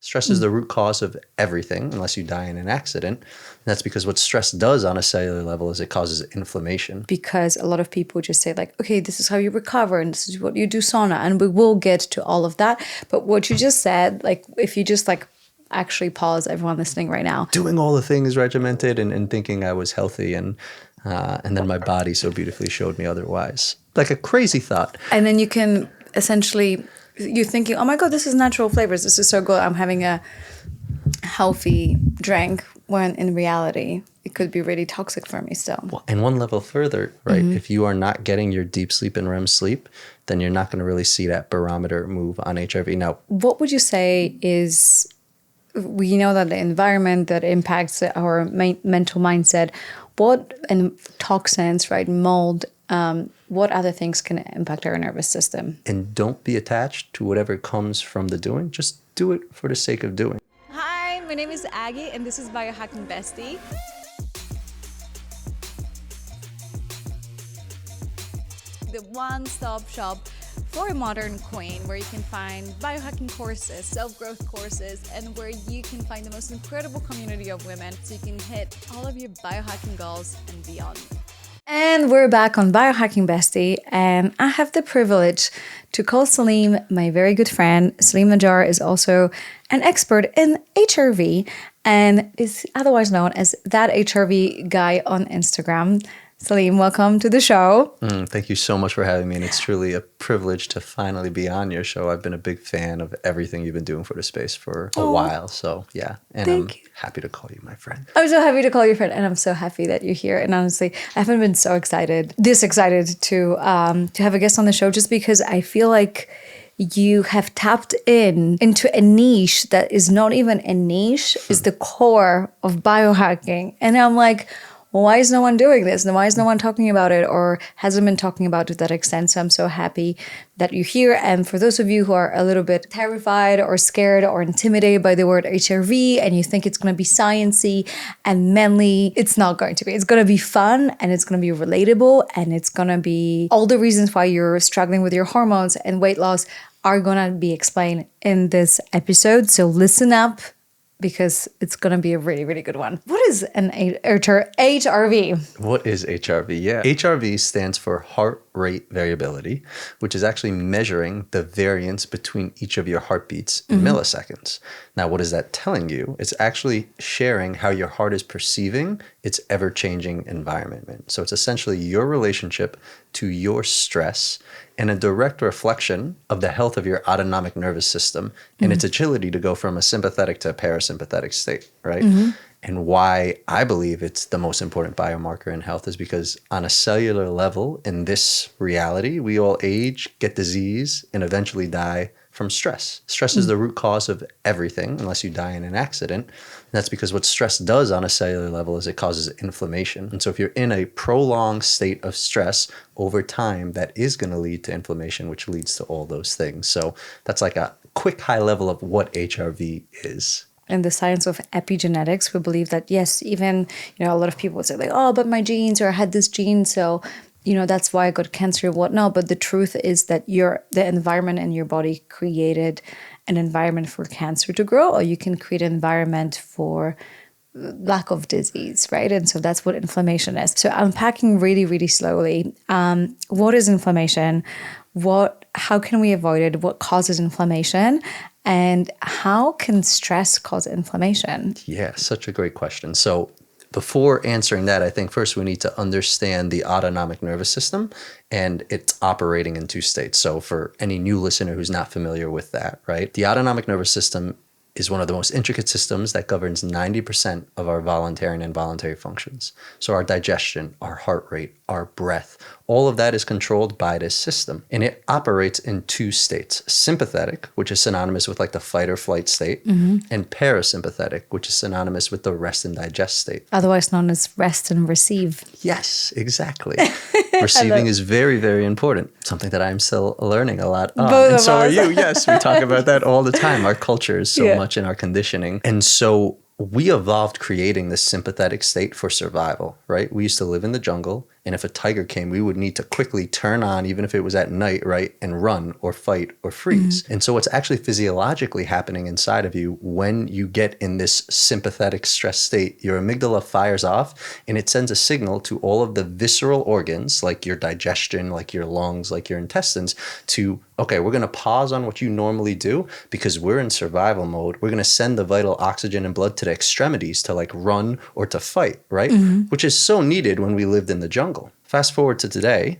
Stress is the root cause of everything, unless you die in an accident. And that's because what stress does on a cellular level is it causes inflammation. Because a lot of people just say like, okay, this is how you recover and this is what you do sauna. And we will get to all of that. But what you just said, like if you just like actually pause, everyone listening right now. Doing all the things regimented and thinking I was healthy and then my body so beautifully showed me otherwise. Like a crazy thought. And then you can essentially, you're thinking, oh my God, this is natural flavors. This is so good. I'm having a healthy drink, when in reality, it could be really toxic for me still. Well, and one level further, right? If you are not getting your deep sleep and REM sleep, then you're not going to really see that barometer move on HRV. Now, what would you say is, we know that the environment that impacts our mental mindset, what, and toxins, right, mold, what other things can impact our nervous system? and don't be attached to whatever comes from the doing. Just do it for the sake of doing. Hi, my name is Aggie, and this is Biohacking Bestie. The one-stop shop for a modern queen, where you can find biohacking courses, self-growth courses, and where you can find the most incredible community of women so you can hit all of your biohacking goals and beyond. And we're back on Biohacking Bestie, and I have the privilege to call Salim my very good friend. Salim Najjar is also an expert in HRV and is otherwise known as That HRV Guy on Instagram. Salim, welcome to the show. Thank you so much for having me. And it's truly a privilege to finally be on your show. I've been a big fan of everything you've been doing for the space for a while. So yeah, and I'm happy to call you my friend. I'm so happy to call you friend, and I'm so happy that you're here. And honestly, I haven't been so excited to have a guest on the show, just because I feel like you have tapped into a niche that is not even a niche, is the core of biohacking. And I'm like, why is no one doing this? And why is no one talking about it, or hasn't been talking about it to that extent? So I'm so happy that you're here. And for those of you who are a little bit terrified or scared or intimidated by the word HRV, and you think it's going to be sciencey and manly, it's not going to be. It's going to be fun, and it's going to be relatable, and it's going to be all the reasons why you're struggling with your hormones and weight loss are going to be explained in this episode. So listen up, because it's going to be a really, really good one. What is an HRV? What is HRV? Yeah. HRV stands for heart rate variability, which is actually measuring the variance between each of your heartbeats in milliseconds. Now, what is that telling you? It's actually sharing how your heart is perceiving its ever-changing environment. So it's essentially your relationship to your stress and a direct reflection of the health of your autonomic nervous system and its agility to go from a sympathetic to a parasympathetic state, right? And why I believe it's the most important biomarker in health is because on a cellular level, in this reality, we all age, get disease, and eventually die from stress. Stress is the root cause of everything, unless you die in an accident. And that's because what stress does on a cellular level is it causes inflammation. And so if you're in a prolonged state of stress over time, that is going to lead to inflammation, which leads to all those things. So that's like a quick high level of what HRV is. In the science of epigenetics, we believe that, yes, even, a lot of people would say like, oh, but my genes, or I had this gene, so that's why I got cancer or whatnot. But the truth is that the environment in your body created an environment for cancer to grow, or you can create an environment for lack of disease, right? And so that's what inflammation is. So unpacking really, really slowly, what is inflammation? How can we avoid it? What causes inflammation? And how can stress cause inflammation? Yeah, such a great question. So before answering that, I think first we need to understand the autonomic nervous system and it's operating in two states. So for any new listener who's not familiar with that, right? The autonomic nervous system is one of the most intricate systems that governs 90% of our voluntary and involuntary functions. So our digestion, our heart rate, our breath, all of that is controlled by this system. And it operates in two states: sympathetic, which is synonymous with like the fight or flight state, and parasympathetic, which is synonymous with the rest and digest state. Otherwise known as rest and receive. Yes, exactly. Receiving is very, very important. Something that I'm still learning a lot on. Both and of so us. are you. Yes, we talk about that all the time. Our culture is so much in our conditioning. And so we evolved creating this sympathetic state for survival, right? We used to live in the jungle And if a tiger came, we would need to quickly turn on, even if it was at night, right? And run or fight or freeze. And so what's actually physiologically happening inside of you when you get in this sympathetic stress state, your amygdala fires off and it sends a signal to all of the visceral organs, like your digestion, like your lungs, like your intestines, to, okay, we're going to pause on what you normally do because we're in survival mode. We're going to send the vital oxygen and blood to the extremities to like run or to fight, right? Which is so needed when we lived in the jungle. Fast forward to today,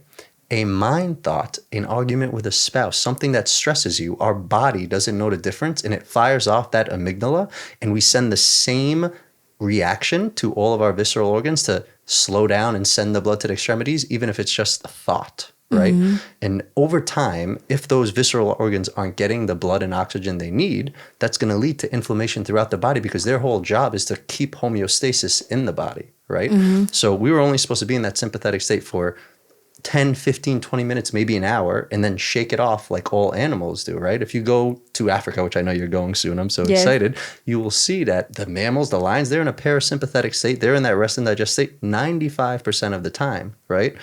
a mind thought, an argument with a spouse, something that stresses you, our body doesn't know the difference and it fires off that amygdala and we send the same reaction to all of our visceral organs to slow down and send the blood to the extremities, even if it's just a thought, right? And over time, if those visceral organs aren't getting the blood and oxygen they need, that's going to lead to inflammation throughout the body because their whole job is to keep homeostasis in the body, right? So we were only supposed to be in that sympathetic state for 10, 15, 20 minutes, maybe an hour, and then shake it off like all animals do, right? If you go to Africa, which I know you're going soon, I'm so excited, you will see that the mammals, the lions, they're in a parasympathetic state. They're in that rest and digest state 95% of the time, right?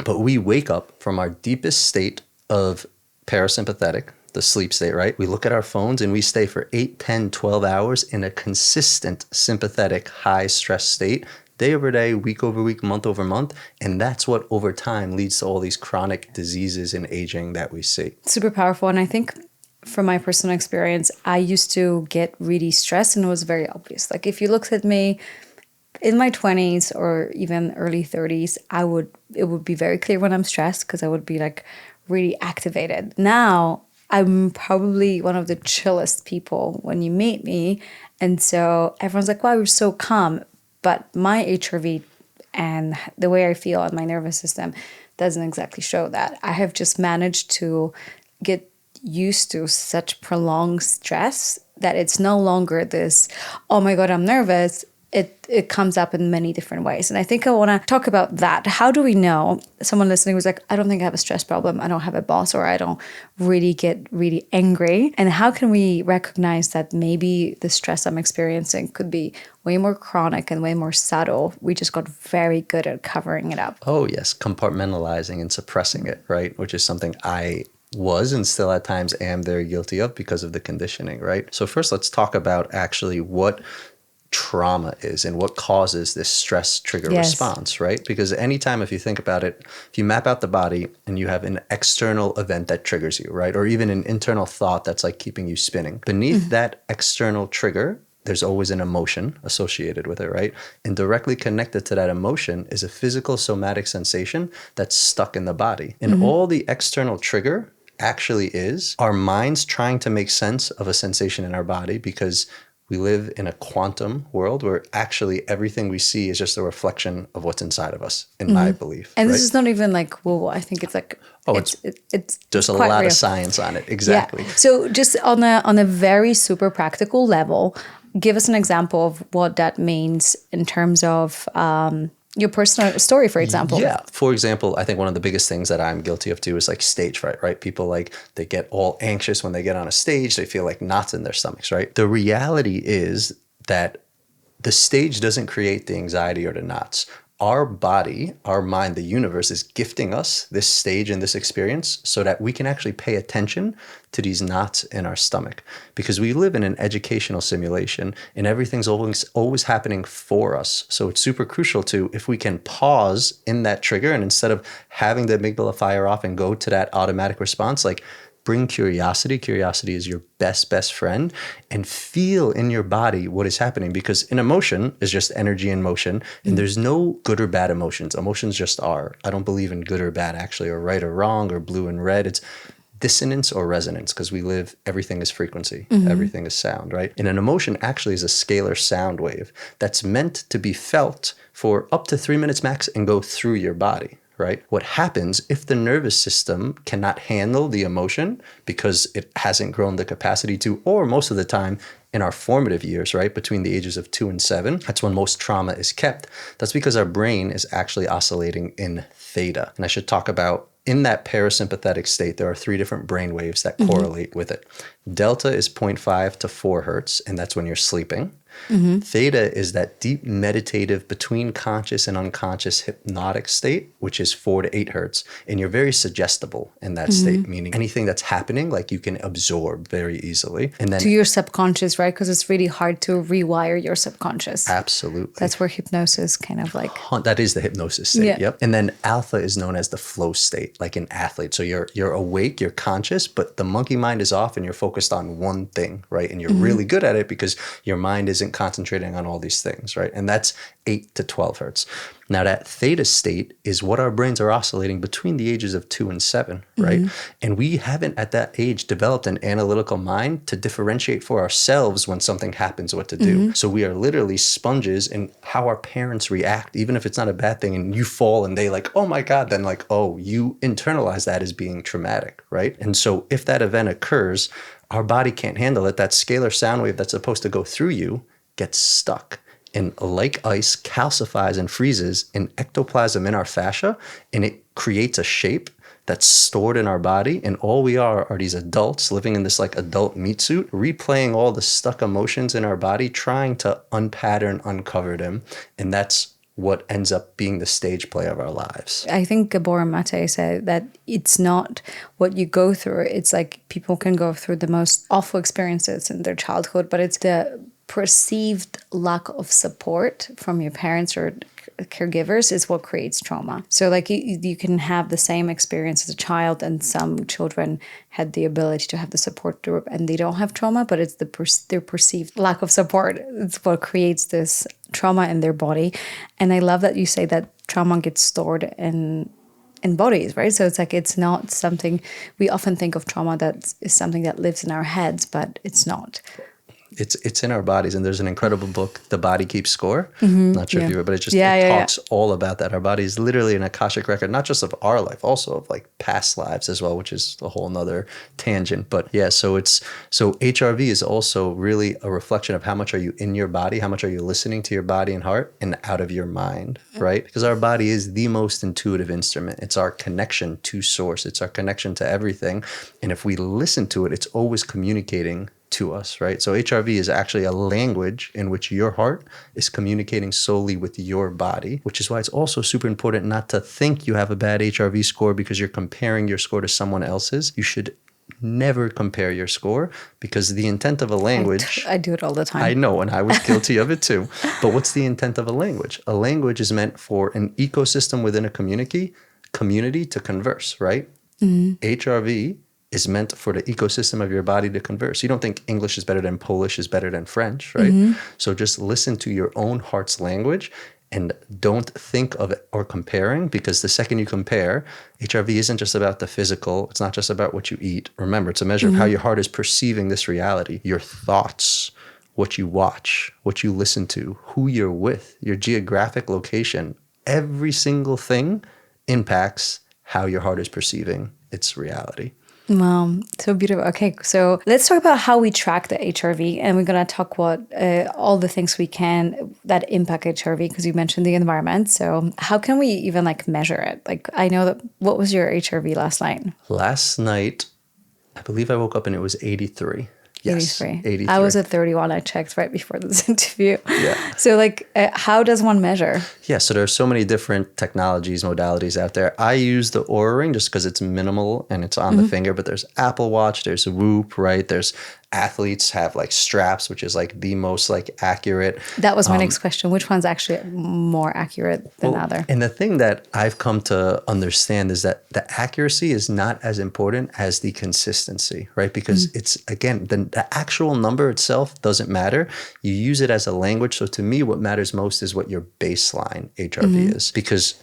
But we wake up from our deepest state of parasympathetic, the sleep state, right? We look at our phones and we stay for 8, 10, 12 hours in a consistent sympathetic high stress state, day over day, week over week, month over month. And that's what over time leads to all these chronic diseases and aging that we see. Super powerful. And I think from my personal experience, I used to get really stressed and it was very obvious. Like if you looked at me in my 20s or even early 30s, it would be very clear when I'm stressed because I would be like really activated. Now I'm probably one of the chillest people when you meet me. And so everyone's like, wow, you're so calm. But my HRV and the way I feel on my nervous system doesn't exactly show that. I have just managed to get used to such prolonged stress that it's no longer this, oh my God, I'm nervous. It comes up in many different ways. And I think I want to talk about that. How do we know? Someone listening was like, I don't think I have a stress problem. I don't have a boss, or I don't really get really angry. And how can we recognize that maybe the stress I'm experiencing could be way more chronic and way more subtle? We just got very good at covering it up. Oh, yes. Compartmentalizing and suppressing it, right? Which is something I was and still at times am very guilty of because of the conditioning, right? So first, let's talk about actually what trauma is and what causes this stress trigger response, right? Because anytime, if you think about it, if you map out the body and you have an external event that triggers you, right? Or even an internal thought that's like keeping you spinning, beneath that external trigger, there's always an emotion associated with it, right? And directly connected to that emotion is a physical somatic sensation that's stuck in the body. And all the external trigger actually is our minds trying to make sense of a sensation in our body, because we live in a quantum world where actually everything we see is just a reflection of what's inside of us, in my belief. And right? This is not even like woo-woo. I think it's like, it's there's a lot of science on it. Exactly. Yeah. So just on a very super practical level, give us an example of what that means in terms of your personal story, for example. Yeah. For example, I think one of the biggest things that I'm guilty of too is like stage fright, right? People like, they get all anxious when they get on a stage. They feel like knots in their stomachs, right? The reality is that the stage doesn't create the anxiety or the knots. Our body, our mind, the universe is gifting us this stage and this experience so that we can actually pay attention to these knots in our stomach, because we live in an educational simulation and everything's always happening for us. So it's super crucial to, if we can pause in that trigger and instead of having the amygdala fire off and go to that automatic response, like bring curiosity. Curiosity is your best friend, and feel in your body what is happening, because an emotion is just energy in motion, and there's no good or bad emotions. Emotions just are. I don't believe in good or bad actually, or right or wrong, or blue and red. It's dissonance or resonance, because we live, everything is frequency, everything is sound, right? And an emotion actually is a scalar sound wave that's meant to be felt for up to 3 minutes max and go through your body. Right? What happens if the nervous system cannot handle the emotion because it hasn't grown the capacity to, or most of the time in our formative years, right? Between the ages of 2 and 7, that's when most trauma is kept. That's because our brain is actually oscillating in theta. And I should talk about, in that parasympathetic state, there are 3 different brain waves that correlate with it. Delta is 0.5 to 4 hertz, and that's when you're sleeping. Theta is that deep meditative between conscious and unconscious hypnotic state, which is 4 to 8 hertz. And you're very suggestible in that state, meaning anything that's happening, like you can absorb very easily. And then To your subconscious, right? Because it's really hard to rewire your subconscious. absolutely. That's where hypnosis kind of like. That is the hypnosis state. Yeah. Yep. And then alpha is known as the flow state, like an athlete. So you're awake, you're conscious, but the monkey mind is off and you're focused on one thing, right? And you're really good at it because your mind isn't concentrating on all these things, right? And that's 8 to 12 hertz. Now that theta state is what our brains are oscillating between the ages of 2 and 7, right? And we haven't at that age developed an analytical mind to differentiate for ourselves when something happens, what to do. So we are literally sponges in how our parents react, even if it's not a bad thing and you fall and they like, oh my God, then like, oh, you internalize that as being traumatic, right? And so if that event occurs, our body can't handle it. That scalar sound wave that's supposed to go through you gets stuck. And like ice, calcifies and freezes in ectoplasm in our fascia, and it creates a shape that's stored in our body. And all we are these adults living in this like adult meat suit, replaying all the stuck emotions in our body, trying to unpattern, uncover them. And that's what ends up being the stage play of our lives. I think Gabor Mate said that it's not what you go through. It's like people can go through the most awful experiences in their childhood, but it's the perceived lack of support from your parents or caregivers is what creates trauma. So like you can have the same experience as a child, and some children had the ability to have the support group and they don't have trauma, but it's their perceived lack of support. It's what creates this trauma in their body. And I love that you say that trauma gets stored in bodies, right? So it's like it's not something, we often think of trauma that is something that lives in our heads, but it's not. It's in our bodies, and there's an incredible book, The Body Keeps Score. Not sure if you read, but it just talks all about that. Our body is literally an Akashic record, not just of our life, also of like past lives as well, which is a whole nother tangent. But yeah, so HRV is also really a reflection of how much are you in your body, how much are you listening to your body and heart, and out of your mind, right? Because our body is the most intuitive instrument. It's our connection to source. It's our connection to everything. And if we listen to it, it's always communicating to us, right? So HRV is actually a language in which your heart is communicating solely with your body, which is why it's also super important not to think you have a bad HRV score because you're comparing your score to someone else's. You should never compare your score, because the intent of a language... I do it all the time. I know, and I was guilty of it too. But what's the intent of a language? A language is meant for an ecosystem within a community to converse, right? HRV is meant for the ecosystem of your body to converse. You don't think English is better than Polish is better than French, right? So just listen to your own heart's language and don't think of it or comparing, because the second you compare, HRV isn't just about the physical. It's not just about what you eat. Remember, it's a measure of how your heart is perceiving this reality. Your thoughts, what you watch, what you listen to, who you're with, your geographic location, every single thing impacts how your heart is perceiving its reality. Wow, so beautiful. Okay, so let's talk about how we track the HRV, and we're going to talk about all the things we can that impact HRV, because you mentioned the environment. So how can we even like measure it? Like, I know that, what was your HRV last night? Last night, I believe I woke up and it was 83. Yes, 83. I was at 31. I checked right before this interview. Yeah. So like, how does one measure? Yeah, so there's so many different technologies, modalities out there. I use the Oura Ring just because it's minimal and it's on the finger, but there's Apple Watch, there's Whoop, right? There's athletes have like straps, which is like the most like accurate. That was my next question. Which one's actually more accurate than the other? And the thing that I've come to understand is that the accuracy is not as important as the consistency, right? Because it's, again, the actual number itself doesn't matter. You use it as a language. So to me, what matters most is what your baseline HRV is. Because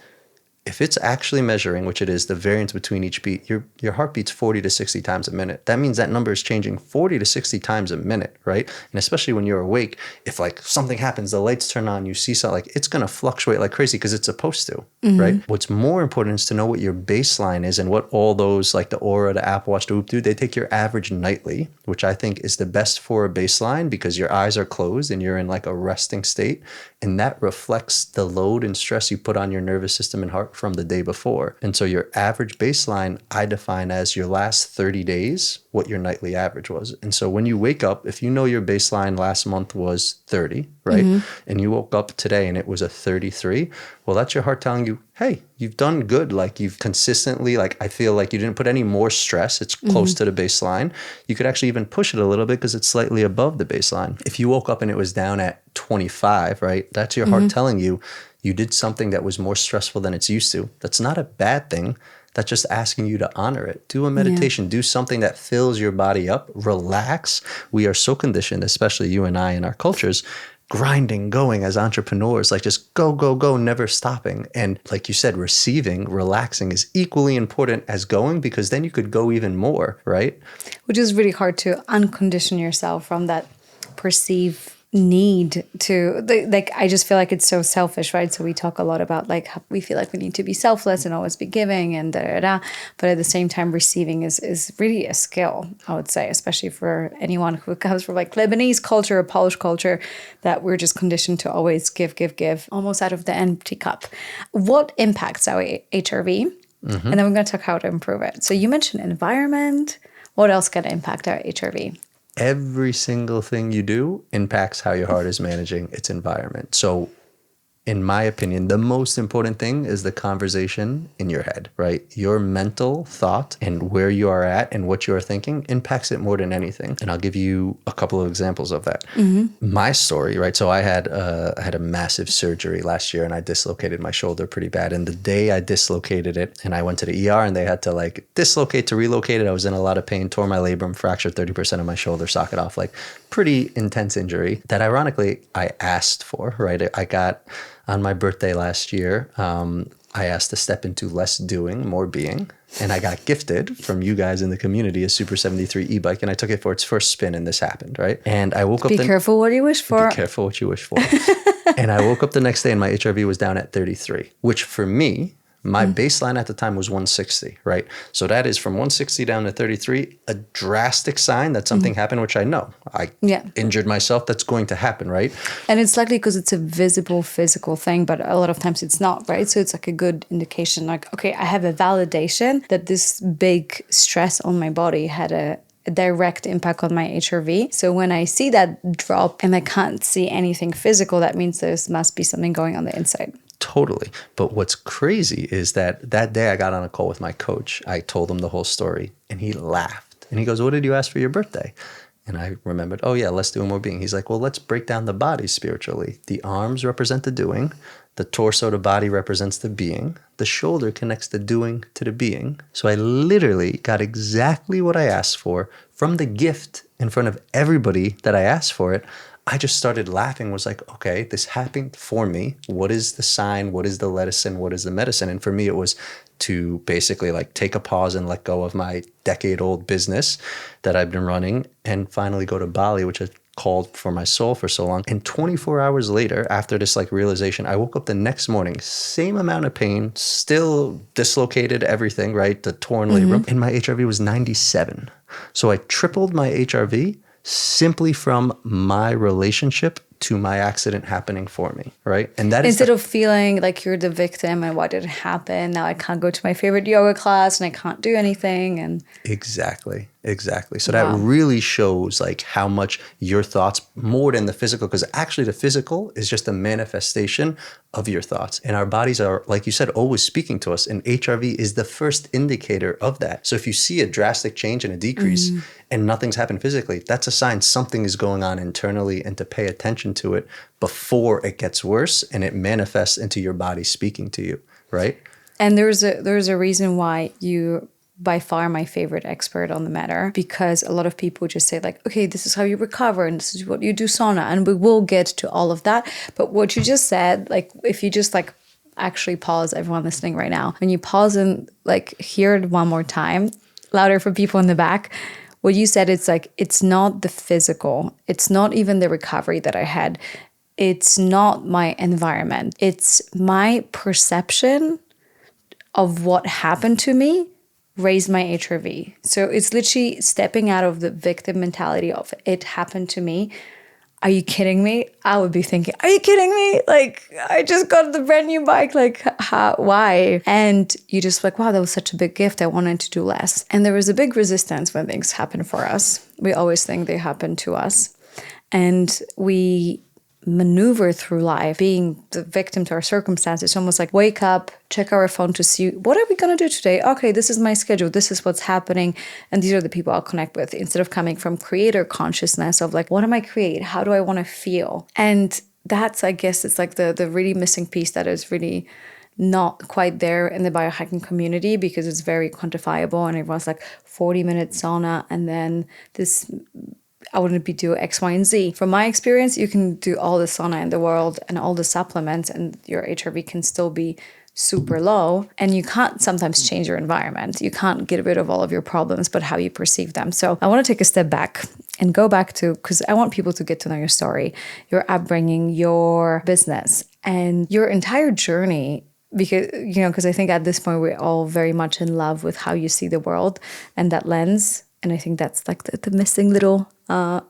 if it's actually measuring, which it is, the variance between each beat, your heart beats 40 to 60 times a minute. That means that number is changing 40 to 60 times a minute, right? And especially when you're awake, if like something happens, the lights turn on, you see something, like it's going to fluctuate like crazy because it's supposed to, right? What's more important is to know what your baseline is, and what all those like the Oura, the Apple Watch, the Whoop do. They take your average nightly, which I think is the best for a baseline, because your eyes are closed and you're in like a resting state. And that reflects the load and stress you put on your nervous system and heart mark from the day before. And so your average baseline, I define as your last 30 days, what your nightly average was. And so when you wake up, if you know your baseline last month was 30, right? And you woke up today and it was a 33, well, that's your heart telling you, hey, you've done good. Like you've consistently, like I feel like you didn't put any more stress. It's close to the baseline. You could actually even push it a little bit because it's slightly above the baseline. If you woke up and it was down at 25, right? That's your heart telling you you did something that was more stressful than it's used to. That's not a bad thing. That's just asking you to honor it. Do a meditation, do something that fills your body up, relax. We are so conditioned, especially you and I in our cultures, grinding, going as entrepreneurs, like just go, go, go, never stopping. And like you said, receiving, relaxing is equally important as going, because then you could go even more, right? Which is really hard to uncondition yourself from that perceived need to, like, I just feel like it's so selfish, right? So we talk a lot about like, we feel like we need to be selfless and always be giving and da da da. But at the same time, receiving is really a skill, I would say, especially for anyone who comes from like Lebanese culture or Polish culture, that we're just conditioned to always give, almost out of the empty cup. What impacts our HRV? And then we're going to talk how to improve it. So you mentioned environment. What else can impact our HRV? Every single thing you do impacts how your heart is managing its environment. So in my opinion, the most important thing is the conversation in your head, right? Your mental thought and where you are at and what you are thinking impacts it more than anything. And I'll give you a couple of examples of that. My story, right? So I had a massive surgery last year and I dislocated my shoulder pretty bad. And the day I dislocated it and I went to the ER and they had to like dislocate to relocate it, I was in a lot of pain, tore my labrum, fractured 30% of my shoulder socket off, like pretty intense injury that ironically I asked for, right? I got on my birthday last year, I asked to step into less doing, more being. And I got gifted from you guys in the community a Super 73 e-bike. And I took it for its first spin and this happened, right? And I woke up. Be careful what you wish for. Be careful what you wish for. And I woke up the next day and my HRV was down at 33, which for me, my baseline at the time was 160, right? So that is from 160 down to 33, a drastic sign that something happened, which I know. I injured myself. That's going to happen, right? And it's likely because it's a visible physical thing, but a lot of times it's not, right? So it's like a good indication, like, okay, I have a validation that this big stress on my body had a direct impact on my HRV. So when I see that drop and I can't see anything physical, that means there must be something going on the inside. Totally. But what's crazy is that day I got on a call with my coach. I told him the whole story and he laughed. And he goes, what did you ask for your birthday? And I remembered, oh yeah, let's do more being. He's like, well, let's break down the body spiritually. The arms represent the doing. The torso, the body represents the being. The shoulder connects the doing to the being. So I literally got exactly what I asked for from the gift in front of everybody that I asked for it. I just started laughing, was like, okay, this happened for me. What is the sign? What is the medicine? What is the medicine? And for me, it was to basically like take a pause and let go of my decade-old business that I've been running and finally go to Bali, which I called for my soul for so long. And 24 hours later, after this like realization, I woke up the next morning, same amount of pain, still dislocated everything, right? The torn labrum. And my HRV was 97. So I tripled my HRV simply from my relationship to my accident happening for me, right? And that instead of feeling like you're the victim and why did it happen? Now I can't go to my favorite yoga class and I can't do anything. And Exactly. So that really shows like how much your thoughts, more than the physical, because actually the physical is just a manifestation of your thoughts. And our bodies are, like you said, always speaking to us. And HRV is the first indicator of that. So if you see a drastic change and a decrease and nothing's happened physically, that's a sign something is going on internally, and to pay attention to it before it gets worse and it manifests into your body speaking to you, right? And there's a reason why you by far my favorite expert on the matter, because a lot of people just say like, okay, this is how you recover and this is what you do sauna, and we will get to all of that. But what you just said, like if you just like actually pause, everyone listening right now, when you pause and like hear it one more time, louder for people in the back, what you said, it's like, it's not the physical, it's not even the recovery that I had, it's not my environment, it's my perception of what happened to me raised my HRV. So it's literally stepping out of the victim mentality of it happened to me. are you kidding me? I would be thinking, are you kidding me? Like, I just got the brand new bike. Like, why? And you just like, wow, that was such a big gift. I wanted to do less. And there was a big resistance when things happen for us. We always think they happen to us. And we maneuver through life being the victim to our circumstances. It's almost like wake up, check our phone to see what are we going to do today. Okay, this is my schedule, this is what's happening, and these are the people I'll connect with, instead of coming from creator consciousness of like, what am I create, how do I want to feel? And that's, I guess, it's like the really missing piece that is really not quite there in the biohacking community, because it's very quantifiable and everyone's like 40-minute sauna and then this, I wouldn't be do X, Y, and Z. From my experience, you can do all the sauna in the world and all the supplements and your HRV can still be super low, and you can't sometimes change your environment. You can't get rid of all of your problems, but how you perceive them. So I want to take a step back and go back to, because I want people to get to know your story, your upbringing, your business, and your entire journey. Because I think at this point, we're all very much in love with how you see the world and that lens. And I think that's like the missing little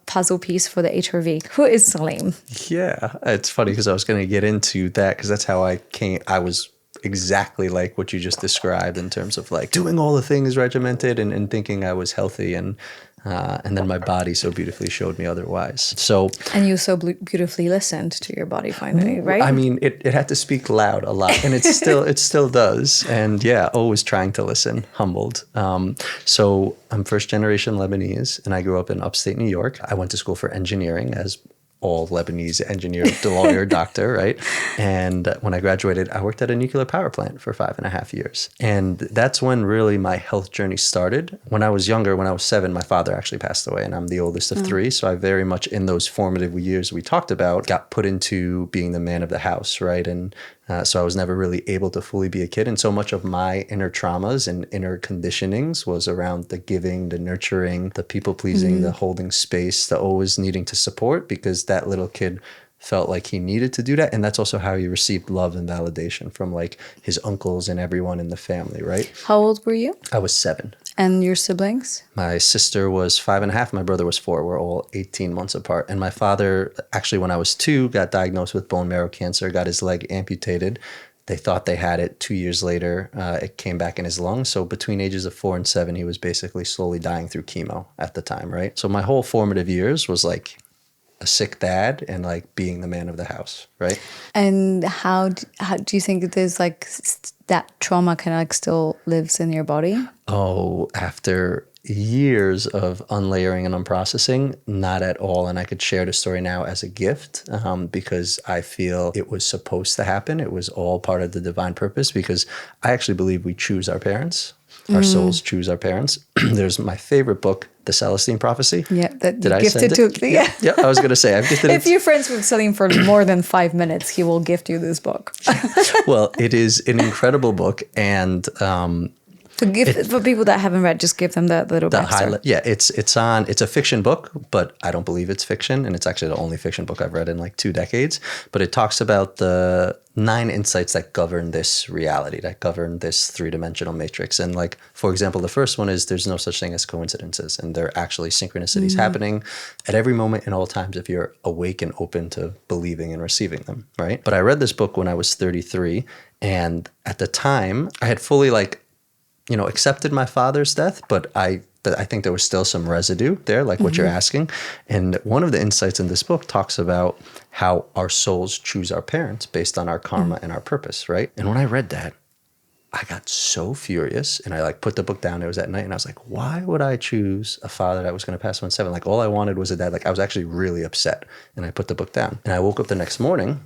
puzzle piece for the HRV. Who is Salim? Yeah, it's funny because I was going to get into that because that's how I came. I was exactly like what you just described in terms of like doing all the things regimented and thinking I was healthy, and then my body so beautifully showed me otherwise. So, and you so beautifully listened to your body finally, right? I mean, it had to speak loud a lot, and it still does. And yeah, always trying to listen, humbled. So I'm first generation Lebanese, and I grew up in upstate New York. I went to school for engineering, as all Lebanese engineer, lawyer, doctor, right? And when I graduated, I worked at a nuclear power plant for 5.5 years. And that's when really my health journey started. When I was younger, when I was 7, my father actually passed away, and I'm the oldest of 3. So I very much, in those formative years we talked about, got put into being the man of the house, right? And so I was never really able to fully be a kid. And so much of my inner traumas and inner conditionings was around the giving, the nurturing, the people pleasing, the holding space, the always needing to support, because that little kid felt like he needed to do that. And that's also how he received love and validation from like his uncles and everyone in the family, right? How old were you? I was 7. And your siblings? My sister was 5.5. My brother was 4. We're all 18 months apart. And my father, actually, when I was 2, got diagnosed with bone marrow cancer, got his leg amputated. They thought they had it. 2 years later, it came back in his lungs. So between ages of 4 and 7, he was basically slowly dying through chemo at the time, right? So my whole formative years was like a sick dad and like being the man of the house, right? And how do you think there's like that trauma kind of like still lives in your body? Oh, after years of unlayering and unprocessing, not at all. And I could share the story now as a gift because I feel it was supposed to happen. It was all part of the divine purpose, because I actually believe we choose our parents. Our souls choose our parents. There's my favorite book, The Celestine Prophecy. Yeah, that Did you I gifted send to. it? Yeah. Yeah, I was going to say, I've gifted it. If you're friends with Salim for more than 5 minutes, he will gift you this book. Well, it is an incredible book. And to give for people that haven't read, just give them the little backstory. Yeah, it's a fiction book, but I don't believe it's fiction. And it's actually the only fiction book I've read in like 2 decades. But it talks about the 9 insights that govern this reality, that govern this 3-dimensional matrix. And like, for example, the first one is there's no such thing as coincidences, and there are actually synchronicities happening at every moment in all times if you're awake and open to believing and receiving them, right? But I read this book when I was 33, and at the time I had fully accepted my father's death, but I think there was still some residue there, like what you're asking. And one of the insights in this book talks about how our souls choose our parents based on our karma and our purpose, right? And when I read that, I got so furious, and I like put the book down. It was at night, and I was like, why would I choose a father that was going to pass when 7? Like all I wanted was a dad. Like I was actually really upset, and I put the book down. And I woke up the next morning,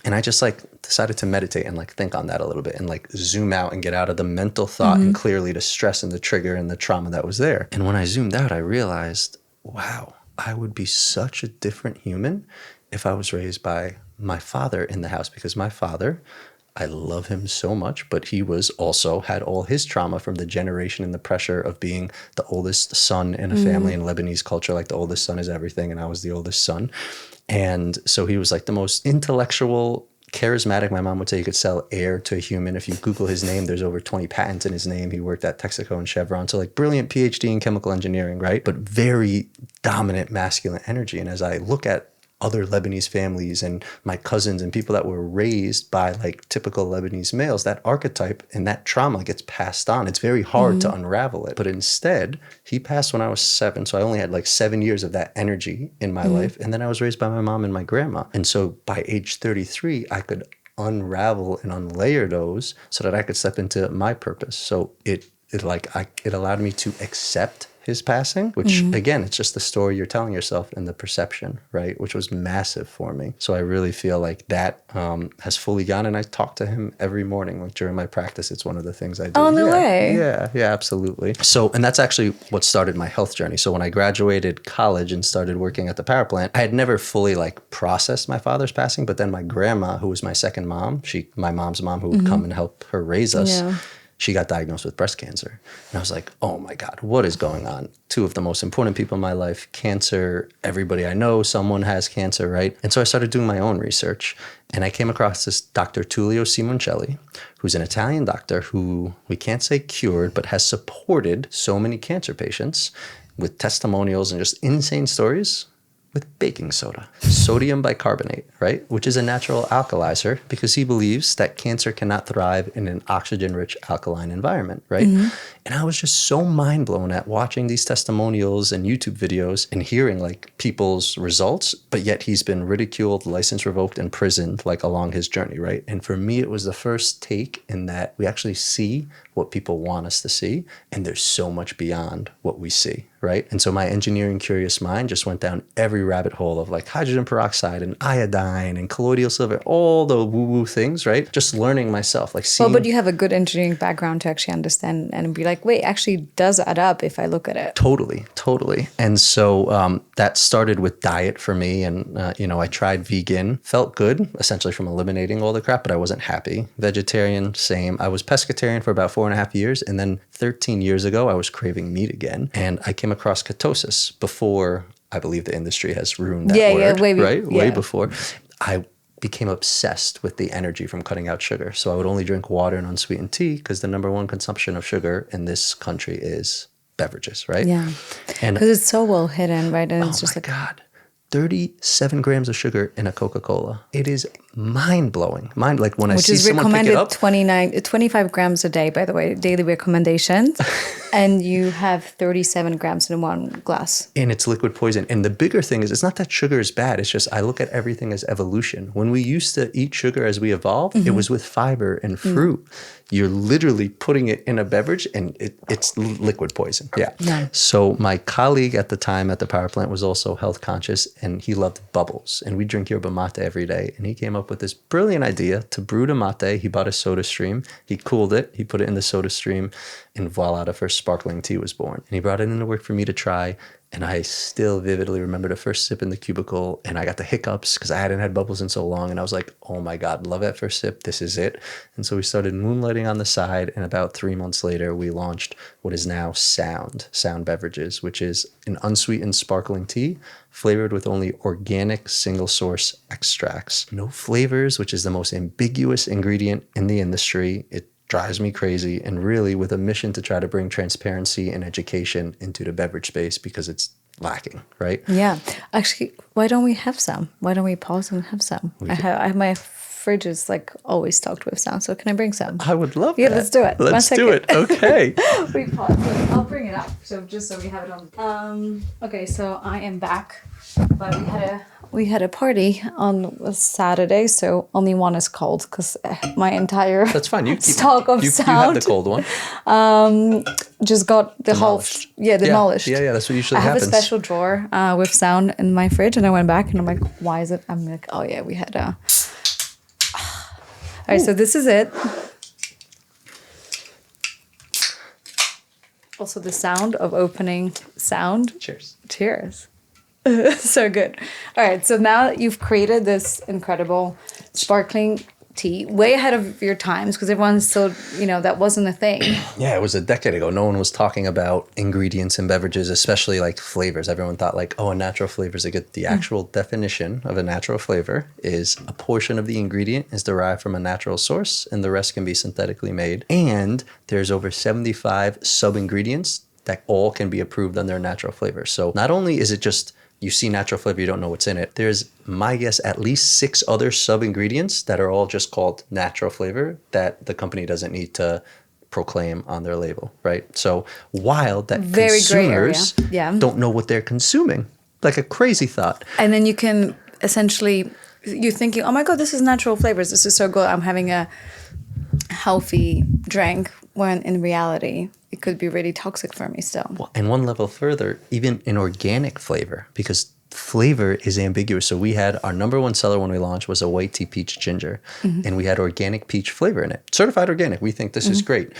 and I just like decided to meditate and like think on that a little bit and like zoom out and get out of the mental thought and clearly the stress and the trigger and the trauma that was there. And when I zoomed out, I realized, wow, I would be such a different human if I was raised by my father in the house, because my father, I love him so much, but he was also had all his trauma from the generation and the pressure of being the oldest son in a family in Lebanese culture. Like the oldest son is everything, and I was the oldest son. And so he was like the most intellectual, charismatic. My mom would say you could sell air to a human. If you Google his name, there's over 20 patents in his name. He worked at Texaco and Chevron. So like brilliant PhD in chemical engineering, right? But very dominant masculine energy. And as I look at other Lebanese families and my cousins and people that were raised by like typical Lebanese males, that archetype and that trauma gets passed on. It's very hard to unravel it. But instead, he passed when I was 7. So I only had like 7 years of that energy in my life. And then I was raised by my mom and my grandma. And so by age 33, I could unravel and unlayer those so that I could step into my purpose. So it allowed me to accept his passing, which again, it's just the story you're telling yourself and the perception, right? Which was massive for me. So I really feel like that has fully gone. And I talk to him every morning, like during my practice. It's one of the things I do. Oh, no way. Yeah, absolutely. So, and that's actually what started my health journey. So when I graduated college and started working at the power plant, I had never fully like processed my father's passing. But then my grandma, who was my second mom, my mom's mom, who would come and help her raise us. Yeah. She got diagnosed with breast cancer. And I was like, oh my God, what is going on? 2 of the most important people in my life, cancer, everybody I know, someone has cancer, right? And so I started doing my own research. And I came across this Dr. Tullio Simoncelli, who's an Italian doctor who we can't say cured, but has supported so many cancer patients with testimonials and just insane stories with baking soda, sodium bicarbonate, right? Which is a natural alkalizer because he believes that cancer cannot thrive in an oxygen-rich alkaline environment, right? And I was just so mind blown at watching these testimonials and YouTube videos and hearing like people's results, but yet he's been ridiculed, license revoked, and imprisoned like along his journey, right? And for me, it was the first take in that we actually see what people want us to see, and there's so much beyond what we see, right? And so my engineering curious mind just went down every rabbit hole of like hydrogen peroxide and iodine and colloidal silver, all the woo-woo things, right? Just learning myself, like seeing. Well, but you have a good engineering background to actually understand and be like, wait, actually does add up if I look at it. Totally. And so that started with diet for me. And, I tried vegan, felt good, essentially from eliminating all the crap, but I wasn't happy. Vegetarian, same. I was pescatarian for about 4.5 years. And then 13 years ago, I was craving meat again. And I came across ketosis before, I believe the industry has ruined that word, way before. I became obsessed with the energy from cutting out sugar. So I would only drink water and unsweetened tea because the number one consumption of sugar in this country is beverages, right? Yeah. And because it's so well hidden, right? And it's just like, God, 37 grams of sugar in a Coca-Cola. It is mind-blowing. Like when I see someone pick it up. Which is recommended 25 grams a day, by the way, daily recommendations. And you have 37 grams in one glass. And it's liquid poison. And the bigger thing is, it's not that sugar is bad. It's just I look at everything as evolution. When we used to eat sugar as we evolved, it was with fiber and fruit. You're literally putting it in a beverage and it's liquid poison. Yeah. So my colleague at the time at the power plant was also health conscious and he loved bubbles. And we drink yerba mate every day. And he came up with this brilliant idea to brew the mate. He bought a soda stream. He cooled it. He put it in the soda stream. And voila, the first sparkling tea was born. And he brought it into work for me to try. And I still vividly remember the first sip in the cubicle. And I got the hiccups because I hadn't had bubbles in so long. And I was like, oh my God, love at first sip. This is it. And so we started moonlighting on the side. And about 3 months later, we launched what is now Sound Beverages, which is an unsweetened sparkling tea flavored with only organic single source extracts. No flavors, which is the most ambiguous ingredient in the industry. It drives me crazy, and really with a mission to try to bring transparency and education into the beverage space because it's lacking, right? Yeah. Actually, why don't we have some? Why don't we pause and have some? I have my fridge is like always stocked with some, so can I bring some? I would love that. Yeah, let's do it. Let's do it. Okay. We pause. I'll bring it up, so just so we have it on. Okay, so I am back, but we had a party on Saturday, so only one is cold because my entire that's fine. You stock of Sound. You have the cold one. Just got the demolished. Demolished. Yeah, that's what usually happens. I have a special drawer with Sound in my fridge, and I went back and I'm like, why is it? I'm like, oh yeah, we had a. All right, so this is it. Also, the sound of opening sound. Cheers. Cheers. So good. All right, so now that you've created this incredible sparkling tea, way ahead of your times, because everyone's still, that wasn't a thing. Yeah, it was a decade ago. No one was talking about ingredients in beverages, especially like flavors. Everyone thought like, a natural flavor is a good. The actual definition of a natural flavor is a portion of the ingredient is derived from a natural source and the rest can be synthetically made. And there's over 75 sub-ingredients that all can be approved under a natural flavor. So not only is it just you see natural flavor, you don't know what's in it. There's, my guess, at least 6 other sub-ingredients that are all just called natural flavor that the company doesn't need to proclaim on their label, right? So wild that Very gray area. consumers Yeah. don't know what they're consuming. Like a crazy thought. And then you can essentially, you're thinking, oh my God, this is natural flavors. This is so good. I'm having a healthy drink, when in reality, it could be really toxic for me still. Well, and one level further, even in organic flavor, because flavor is ambiguous. So we had our number one seller when we launched was a white tea peach ginger, and we had organic peach flavor in it. Certified organic. We think this is great.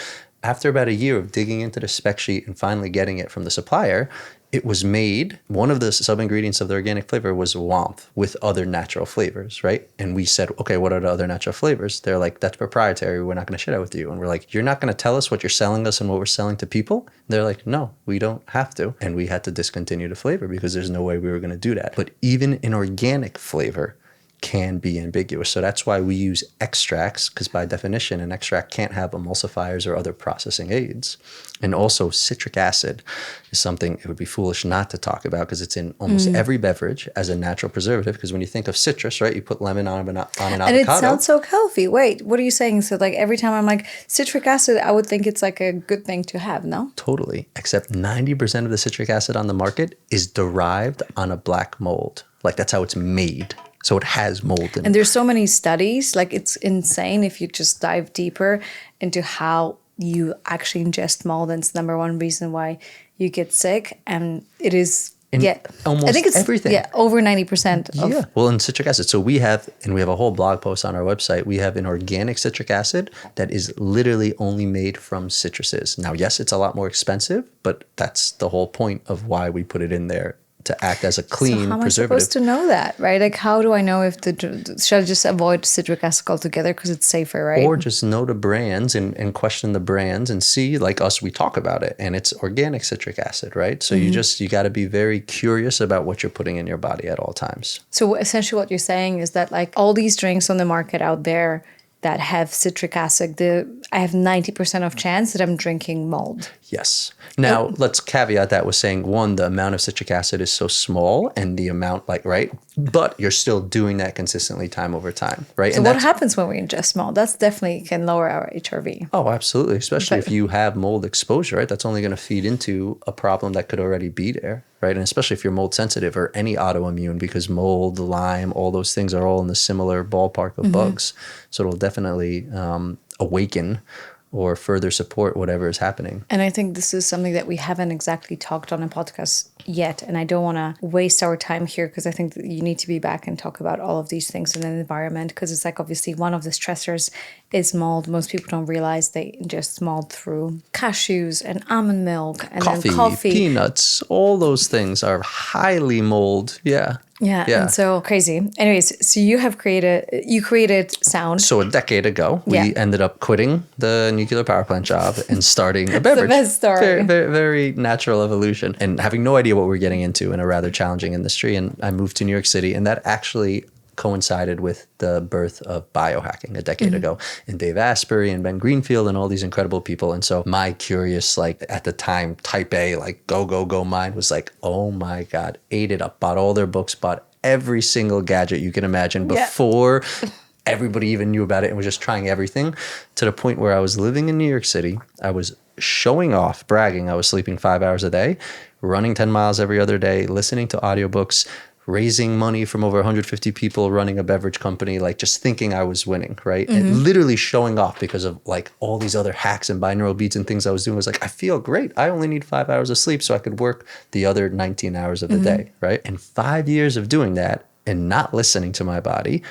After about a year of digging into the spec sheet and finally getting it from the supplier, it was made, one of the sub-ingredients of the organic flavor was warmth with other natural flavors, right? And we said, okay, what are the other natural flavors? They're like, that's proprietary. We're not going to share that with you. And we're like, you're not going to tell us what you're selling us and what we're selling to people? They're like, no, we don't have to. And we had to discontinue the flavor because there's no way we were going to do that. But even in organic flavor can be ambiguous. So that's why we use extracts, because by definition, an extract can't have emulsifiers or other processing aids. And also citric acid is something it would be foolish not to talk about because it's in almost every beverage as a natural preservative. Because when you think of citrus, right, you put lemon on an avocado. And it sounds so healthy. Wait, what are you saying? So like every time I'm like, citric acid, I would think it's like a good thing to have, no? Totally. Except 90% of the citric acid on the market is derived on a black mold. Like that's how it's made. So it has mold in it. And there's so many studies, like it's insane if you just dive deeper into how you actually ingest mold. And it's the number one reason why you get sick. And it is, almost I think it's everything. Yeah, over 90% of. Yeah, well, in citric acid. So we have a whole blog post on our website. We have an organic citric acid that is literally only made from citruses. Now, yes, it's a lot more expensive, but that's the whole point of why we put it in there, to act as a clean So how am I preservative. supposed to know that, right? Like, how do I know if should I just avoid citric acid altogether because it's safer, right? Or just know the brands and question the brands and see, like us, we talk about it and it's organic citric acid, right? So you got to be very curious about what you're putting in your body at all times. So essentially what you're saying is that like all these drinks on the market out there that have citric acid, I have 90% of chance that I'm drinking mold. Yes. Now, let's caveat that with saying, one, the amount of citric acid is so small and the amount, right? But you're still doing that consistently time over time, right? So what happens when we ingest mold? That's definitely can lower our HRV. Oh, absolutely. Especially if you have mold exposure, right? That's only going to feed into a problem that could already be there, right? And especially if you're mold sensitive or any autoimmune, because mold, Lyme, all those things are all in the similar ballpark of bugs. So it'll definitely awaken or further support whatever is happening. And I think this is something that we haven't exactly talked on a podcast yet. And I don't want to waste our time here because I think that you need to be back and talk about all of these things in an environment, because it's like obviously one of the stressors is mold. Most people don't realize they ingest mold through cashews and almond milk and then coffee. Peanuts, all those things are highly mold. Yeah. Yeah, and so crazy. Anyways, so you created sound. So a decade ago, we ended up quitting the nuclear power plant job and starting a beverage. The best story. Very, very, very natural evolution, and having no idea what we were getting into in a rather challenging industry. And I moved to New York City, and that actually coincided with the birth of biohacking a decade ago, and Dave Asprey and Ben Greenfield and all these incredible people. And so my curious, like at the time, type A, like go mind was like, oh my God, ate it up, bought all their books, bought every single gadget you can imagine before everybody even knew about it, and was just trying everything, to the point where I was living in New York City. I was showing off, bragging. I was sleeping 5 hours a day, running 10 miles every other day, listening to audiobooks, raising money from over 150 people, running a beverage company, like just thinking I was winning, right? And literally showing off because of like all these other hacks and binaural beats and things I was doing. Was like, I feel great. I only need 5 hours of sleep so I could work the other 19 hours of the day, right? And 5 years of doing that and not listening to my body,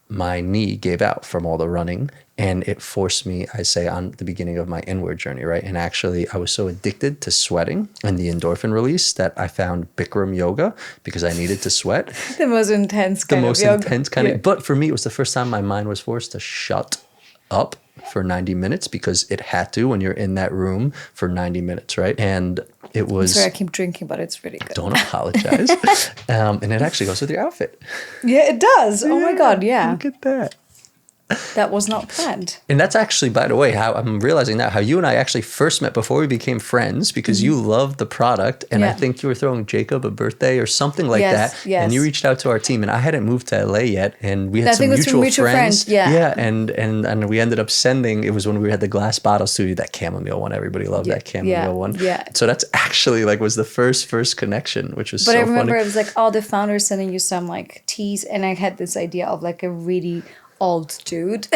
my knee gave out from all the running, and it forced me, I say, on the beginning of my inward journey, right? And actually, I was so addicted to sweating and the endorphin release that I found Bikram yoga because I needed to sweat. The most intense kind of yoga. The most intense kind of, but for me, it was the first time my mind was forced to shut up for 90 minutes because it had to when you're in that room for 90 minutes, right? And it was... I'm sorry, I keep drinking, but it's really good. Don't apologize. And it actually goes with your outfit. Yeah, it does. Oh my God, yeah. Look at that. That was not planned. And that's actually, by the way, how I'm realizing now how you and I actually first met before we became friends, because you loved the product. And I think you were throwing Jacob a birthday or something like that. Yes. And you reached out to our team, and I hadn't moved to LA yet. And we had some mutual friends. Yeah. And we ended up sending, it was when we had the glass bottles to you, that chamomile one. Everybody loved that chamomile one. Yeah. So that's actually like was the first connection, which was so funny. But I remember it was like all the founders sending you some like teas. And I had this idea of like a really old dude,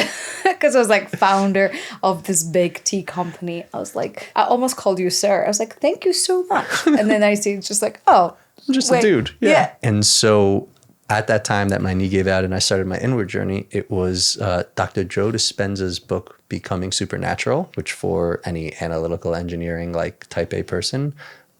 because I was like founder of this big tea company. I was like, I almost called you sir. I was like, thank you so much. And then I see it's just like, oh, I'm just a dude. Yeah. And so at that time that my knee gave out and I started my inward journey, it was Dr. Joe Dispenza's book, Becoming Supernatural, which for any analytical engineering like type A person,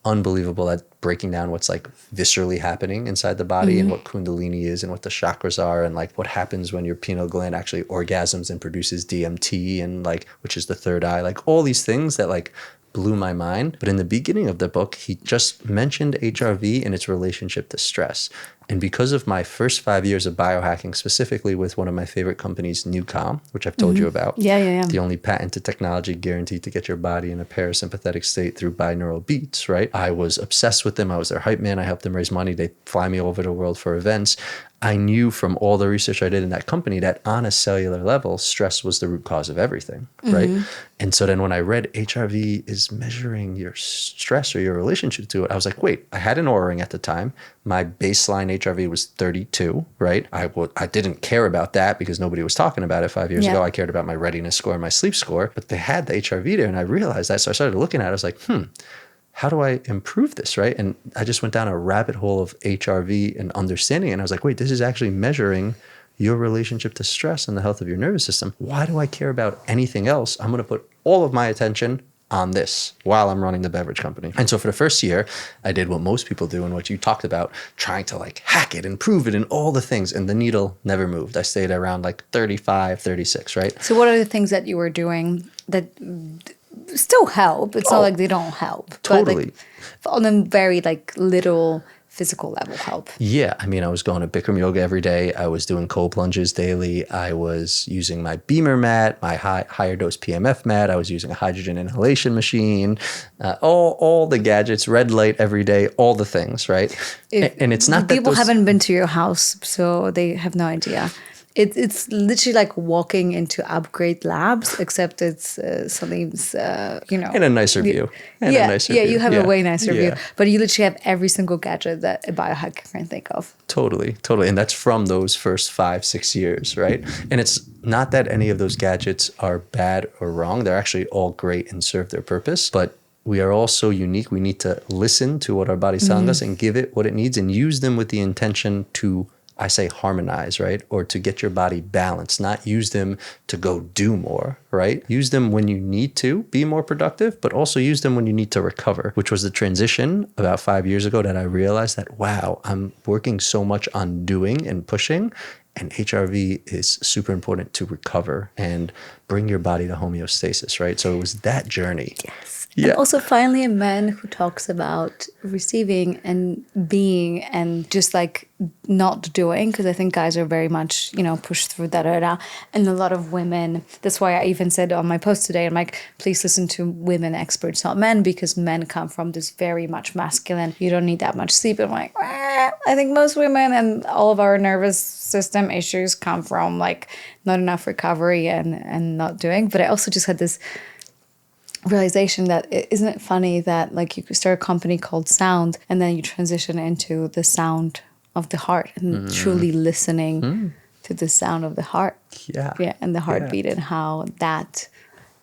unbelievable at breaking down what's like viscerally happening inside the body and what Kundalini is and what the chakras are and like what happens when your pineal gland actually orgasms and produces DMT and like, which is the third eye, like all these things that like blew my mind. But in the beginning of the book, he just mentioned HRV and its relationship to stress. And because of my first 5 years of biohacking, specifically with one of my favorite companies, Newcom, which I've told you about, the only patented technology guaranteed to get your body in a parasympathetic state through binaural beats, right? I was obsessed with them. I was their hype man. I helped them raise money. They fly me over the world for events. I knew from all the research I did in that company that on a cellular level, stress was the root cause of everything, right? And so then when I read HRV is measuring your stress or your relationship to it, I was like, wait, I had an Oura ring at the time. My baseline HRV was 32, right? I didn't care about that because nobody was talking about it 5 years ago. I cared about my readiness score and my sleep score, but they had the HRV there and I realized that. So I started looking at it. I was like, how do I improve this, right? And I just went down a rabbit hole of HRV and understanding it. And I was like, wait, this is actually measuring your relationship to stress and the health of your nervous system. Why do I care about anything else? I'm going to put all of my attention on this while I'm running the beverage company. And so for the first year, I did what most people do and what you talked about, trying to like hack it, improve it and all the things. And the needle never moved. I stayed around like 35, 36, right? So what are the things that you were doing that still help? It's not like they don't help. Totally. But like on a very like little physical level help. Yeah. I mean, I was going to Bikram yoga every day. I was doing cold plunges daily. I was using my Beamer mat, my higher dose PMF mat. I was using a hydrogen inhalation machine, all the gadgets, red light every day, all the things, right? And it's not that people haven't been to your house, so they have no idea. It's literally like walking into Upgrade Labs, except it's Salim's, in a nicer view. You have a way nicer view. But you literally have every single gadget that a biohacker can think of. Totally. And that's from those first 5-6 years, right? And it's not that any of those gadgets are bad or wrong. They're actually all great and serve their purpose. But we are all so unique. We need to listen to what our body's telling us and give it what it needs and use them with the intention to, I say, harmonize, right? Or to get your body balanced, not use them to go do more, right? Use them when you need to be more productive, but also use them when you need to recover, which was the transition about 5 years ago that I realized that, wow, I'm working so much on doing and pushing, and HRV is super important to recover and bring your body to homeostasis, right? So it was that journey. Yes. Yeah. And also finally a man who talks about receiving and being and just like not doing, because I think guys are very much, pushed through that era. And a lot of women, that's why I even said on my post today, I'm like, please listen to women experts, not men, because men come from this very much masculine, you don't need that much sleep. I'm like, I think most women and all of our nervous system issues come from like not enough recovery and not doing. But I also just had this realization that isn't it funny that like you could start a company called Sound and then you transition into the sound of the heart and truly listening to the sound of the heart. And the heartbeat and how that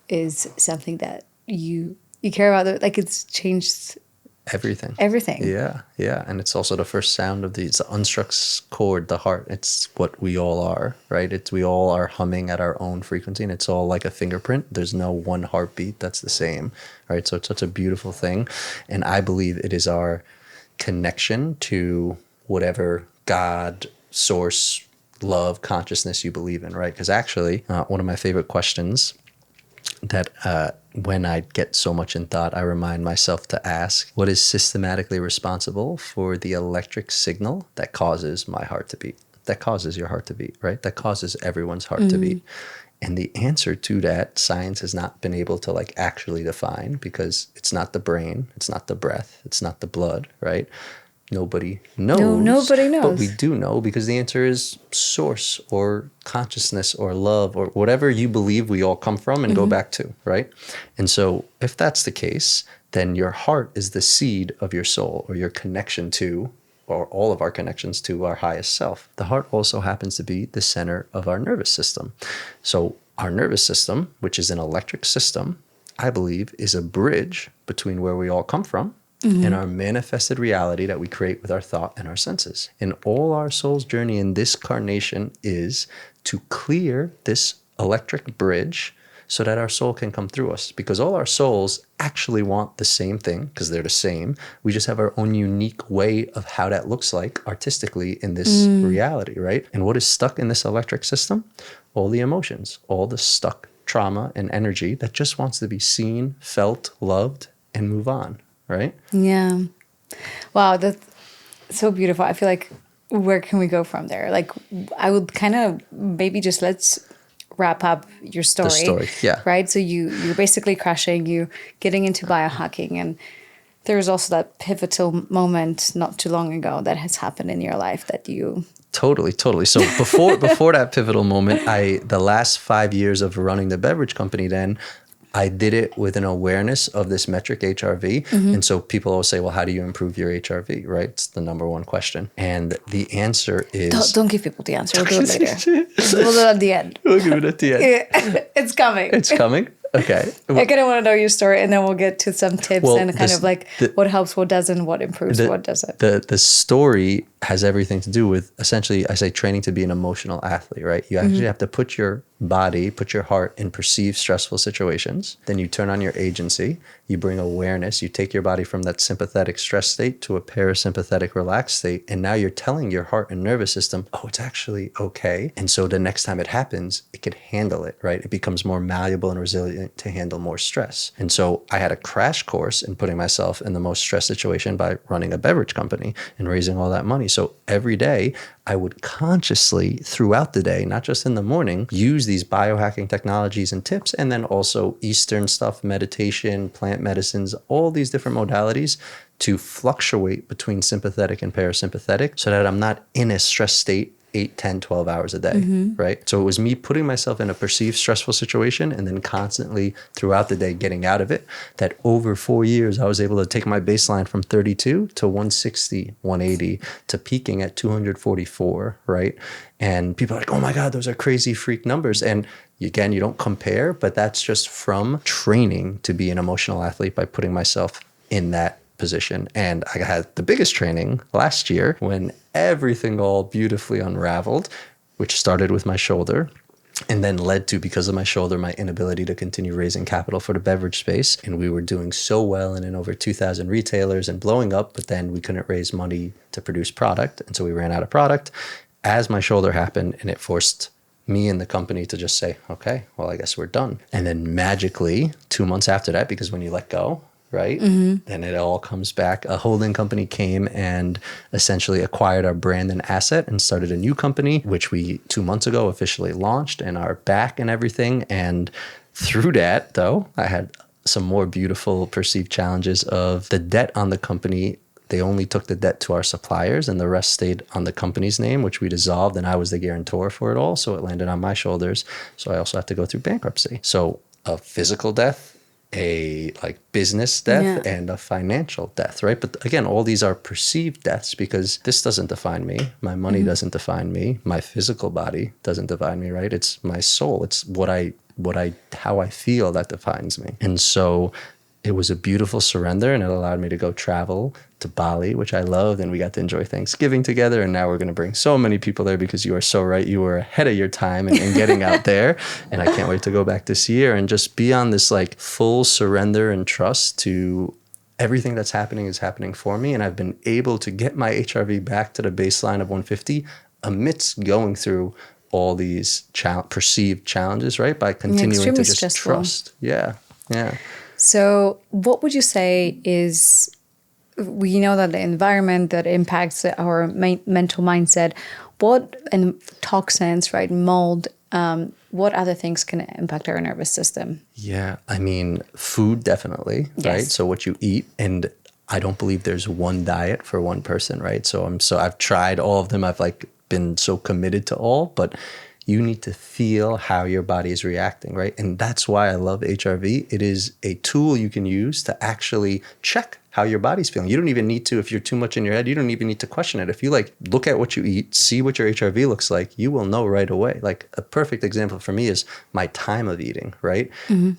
is something that you care about. Like it's changed everything. Yeah. And it's also the first sound of it's the unstruck chord, the heart. It's what we all are, right? We all are humming at our own frequency, and it's all like a fingerprint. There's no one heartbeat that's the same, right? So it's such a beautiful thing. And I believe it is our connection to whatever God, source, love, consciousness you believe in, right? Because actually, one of my favorite questions that when I get so much in thought, I remind myself to ask, what is systematically responsible for the electric signal that causes my heart to beat? that causes your heart to beat, right? That causes everyone's heart to beat. And the answer to that, science has not been able to like actually define, because it's not the brain, it's not the breath, it's not the blood, right? Nobody knows. No, nobody knows. But we do know, because the answer is source or consciousness or love or whatever you believe we all come from and go back to, right? And so if that's the case, then your heart is the seed of your soul, or your connection to, or all of our connections to, our highest self. The heart also happens to be the center of our nervous system. So our nervous system, which is an electric system, I believe is a bridge between where we all come from and our manifested reality that we create with our thought and our senses. And all our soul's journey in this carnation is to clear this electric bridge so that our soul can come through us, because all our souls actually want the same thing, because they're the same. We just have our own unique way of how that looks like artistically in this reality, right? And what is stuck in this electric system? All the emotions, all the stuck trauma and energy that just wants to be seen, felt, loved, and move on, right? Yeah. Wow, that's so beautiful. I feel like, where can we go from there? Like, I would kind of maybe just let's wrap up your story. The story, yeah. Right? So you're basically crashing, you getting into biohacking, and there's also that pivotal moment not too long ago that has happened in your life that you... Totally. So before that pivotal moment, the last 5 years of running the beverage company, then I did it with an awareness of this metric HRV. And so people always say, well, how do you improve your HRV, right? It's the number one question. And the answer is... Don't give people the answer. We'll do it later. We'll do it at the end. We'll give it at the end. It's coming. It's coming? Okay. I kind of want to know your story, and then we'll get to some tips and kind of like what helps, what doesn't, what improves, what doesn't. The story has everything to do with, essentially, I say training to be an emotional athlete, right? You actually have to put your body, put your heart in perceived stressful situations. Then you turn on your agency, you bring awareness, you take your body from that sympathetic stress state to a parasympathetic relaxed state. And now you're telling your heart and nervous system, oh, it's actually okay. And so the next time it happens, it can handle it, right? It becomes more malleable and resilient to handle more stress. And so I had a crash course in putting myself in the most stressed situation by running a beverage company and raising all that money. So every day I would consciously throughout the day, not just in the morning, use these biohacking technologies and tips, and then also Eastern stuff, meditation, plant medicines, all these different modalities to fluctuate between sympathetic and parasympathetic so that I'm not in a stress state 8, 10, 12 hours a day, right? So it was me putting myself in a perceived stressful situation and then constantly throughout the day getting out of it, that over 4 years, I was able to take my baseline from 32 to 160, 180 to peaking at 244, right? And people are like, oh my God, those are crazy freak numbers. And again, you don't compare, but that's just from training to be an emotional athlete by putting myself in that position. And I had the biggest training last year when everything all beautifully unraveled, which started with my shoulder and then led to, because of my shoulder, my inability to continue raising capital for the beverage space. And we were doing so well and in over 2,000 retailers and blowing up, but then we couldn't raise money to produce product. And so we ran out of product as my shoulder happened, and it forced me and the company to just say, okay, well, I guess we're done. And then magically 2 months after that, because when you let go, right? Then it all comes back. A holding company came and essentially acquired our brand and asset and started a new company, which we 2 months ago officially launched and are back and everything. And through that, though, I had some more beautiful perceived challenges of the debt on the company. They only took the debt to our suppliers and the rest stayed on the company's name, which we dissolved. And I was the guarantor for it all. So it landed on my shoulders. So I also had to go through bankruptcy. So a physical death, a like business death, and a financial death, right? But again, all these are perceived deaths because this doesn't define me. My money doesn't define me. My physical body doesn't define me, right? It's my soul. It's how I feel that defines me. And so it was a beautiful surrender, and it allowed me to go travel to Bali, which I loved, and we got to enjoy Thanksgiving together. And now we're going to bring so many people there because you are so right. You were ahead of your time in getting out there. And I can't wait to go back this year and just be on this like full surrender and trust to everything that's happening is happening for me. And I've been able to get my HRV back to the baseline of 150 amidst going through all these perceived challenges, right? By continuing to just stressful. Trust. Yeah. So what would you say is, we know that the environment that impacts our mental mindset, what, and toxins, right, mold, what other things can impact our nervous system? Yeah, I mean, food definitely, right? Yes. So what you eat, and I don't believe there's one diet for one person, right? So I've tried all of them. I've like been so committed to all, but you need to feel how your body is reacting, right? And that's why I love HRV. It is a tool you can use to actually check how your body's feeling. You don't even need to, if you're too much in your head, you don't even need to question it. If you like look at what you eat, see what your HRV looks like, you will know right away. Like a perfect example for me is my time of eating, right?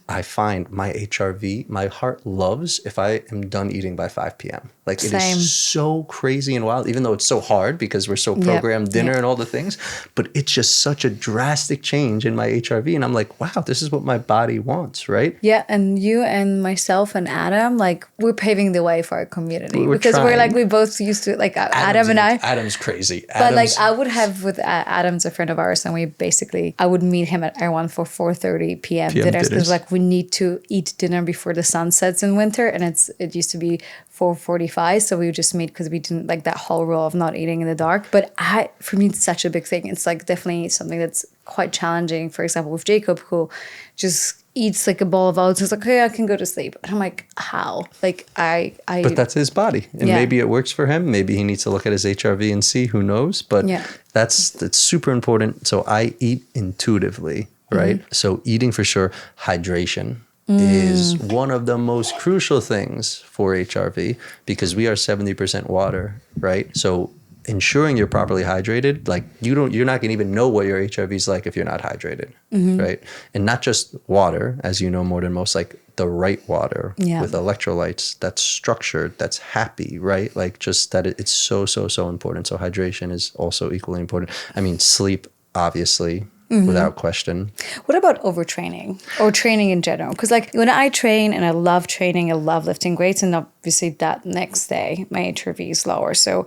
I find my HRV, my heart loves if I am done eating by 5 p.m. Like it Same. is so crazy and wild, even though it's so hard because we're so programmed, dinner and all the things, but it's just such a drastic change in my HRV. And I'm like, wow, this is what my body wants, right? Yeah, and you and myself and Adam, like we're paving the way for our community We're because trying. we both used to like Adam and I. Adam's crazy. But like I would have with Adam's a friend of ours, and I would meet him at Erewhon for 4:30 p.m. dinners because like we need to eat dinner before the sun sets in winter, and it used to be 4:45, so we would just meet because we didn't like that whole rule of not eating in the dark. But for me, it's such a big thing. It's like definitely something that's quite challenging. For example, with Jacob, who just eats like a bowl of oats. It's like, okay, I can go to sleep. And I'm like, how? Like But that's his body. And maybe it works for him. Maybe he needs to look at his HRV and see, who knows? But that's super important. So I eat intuitively, right? So eating for sure, hydration is one of the most crucial things for HRV because we are 70% water, right? So ensuring you're properly hydrated, like you're not gonna even know what your HRV is like if you're not hydrated, right? And not just water, as you know more than most, like the right water with electrolytes that's structured, that's happy, right? Like just that it's so important. So hydration is also equally important. I mean, sleep, obviously, without question. What about overtraining or training in general? Because like when I train, and I love training, I love lifting weights, and obviously that next day my HRV is lower. So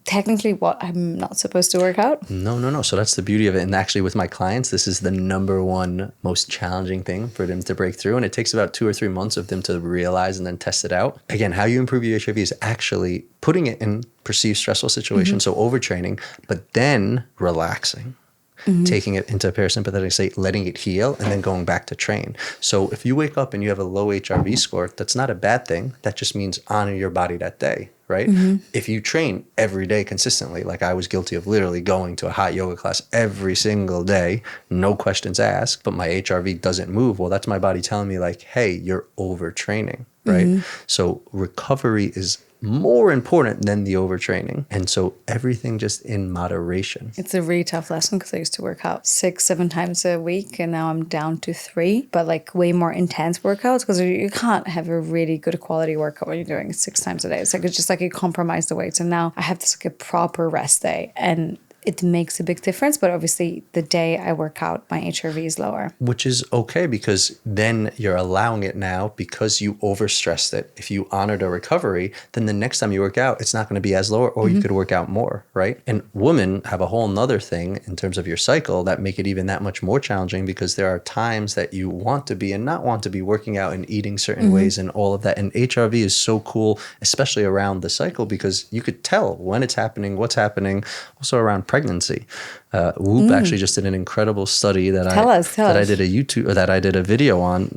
technically what, I'm not supposed to work out? No. So that's the beauty of it. And actually with my clients, this is the number one most challenging thing for them to break through. And it takes about 2 or 3 months of them to realize and then test it out. Again, how you improve your HRV is actually putting it in perceived stressful situations. So overtraining, but then relaxing. Taking it into a parasympathetic state, letting it heal, and then going back to train. So if you wake up and you have a low HRV score, that's not a bad thing. That just means honor your body that day, right? If you train every day consistently, like I was guilty of literally going to a hot yoga class every single day, no questions asked, but my HRV doesn't move, well, that's my body telling me like, hey, you're overtraining, right? So recovery is more important than the overtraining. And so everything just in moderation. It's a really tough lesson because I used to work out 6-7 times a week, and now I'm down to 3, but like way more intense workouts because you can't have a really good quality workout when you're doing it 6 times a day. It's just like you compromise the weights, and now I have this like a proper rest day, and it makes a big difference. But obviously the day I work out, my HRV is lower. Which is okay because then you're allowing it now because you overstressed it. If you honored a recovery, then the next time you work out, it's not going to be as lower, or you could work out more, right? And women have a whole nother thing in terms of your cycle that make it even that much more challenging because there are times that you want to be and not want to be working out and eating certain ways and all of that. And HRV is so cool, especially around the cycle, because you could tell when it's happening, what's happening, also around pregnancy. Whoop actually just did an incredible study that I did a video on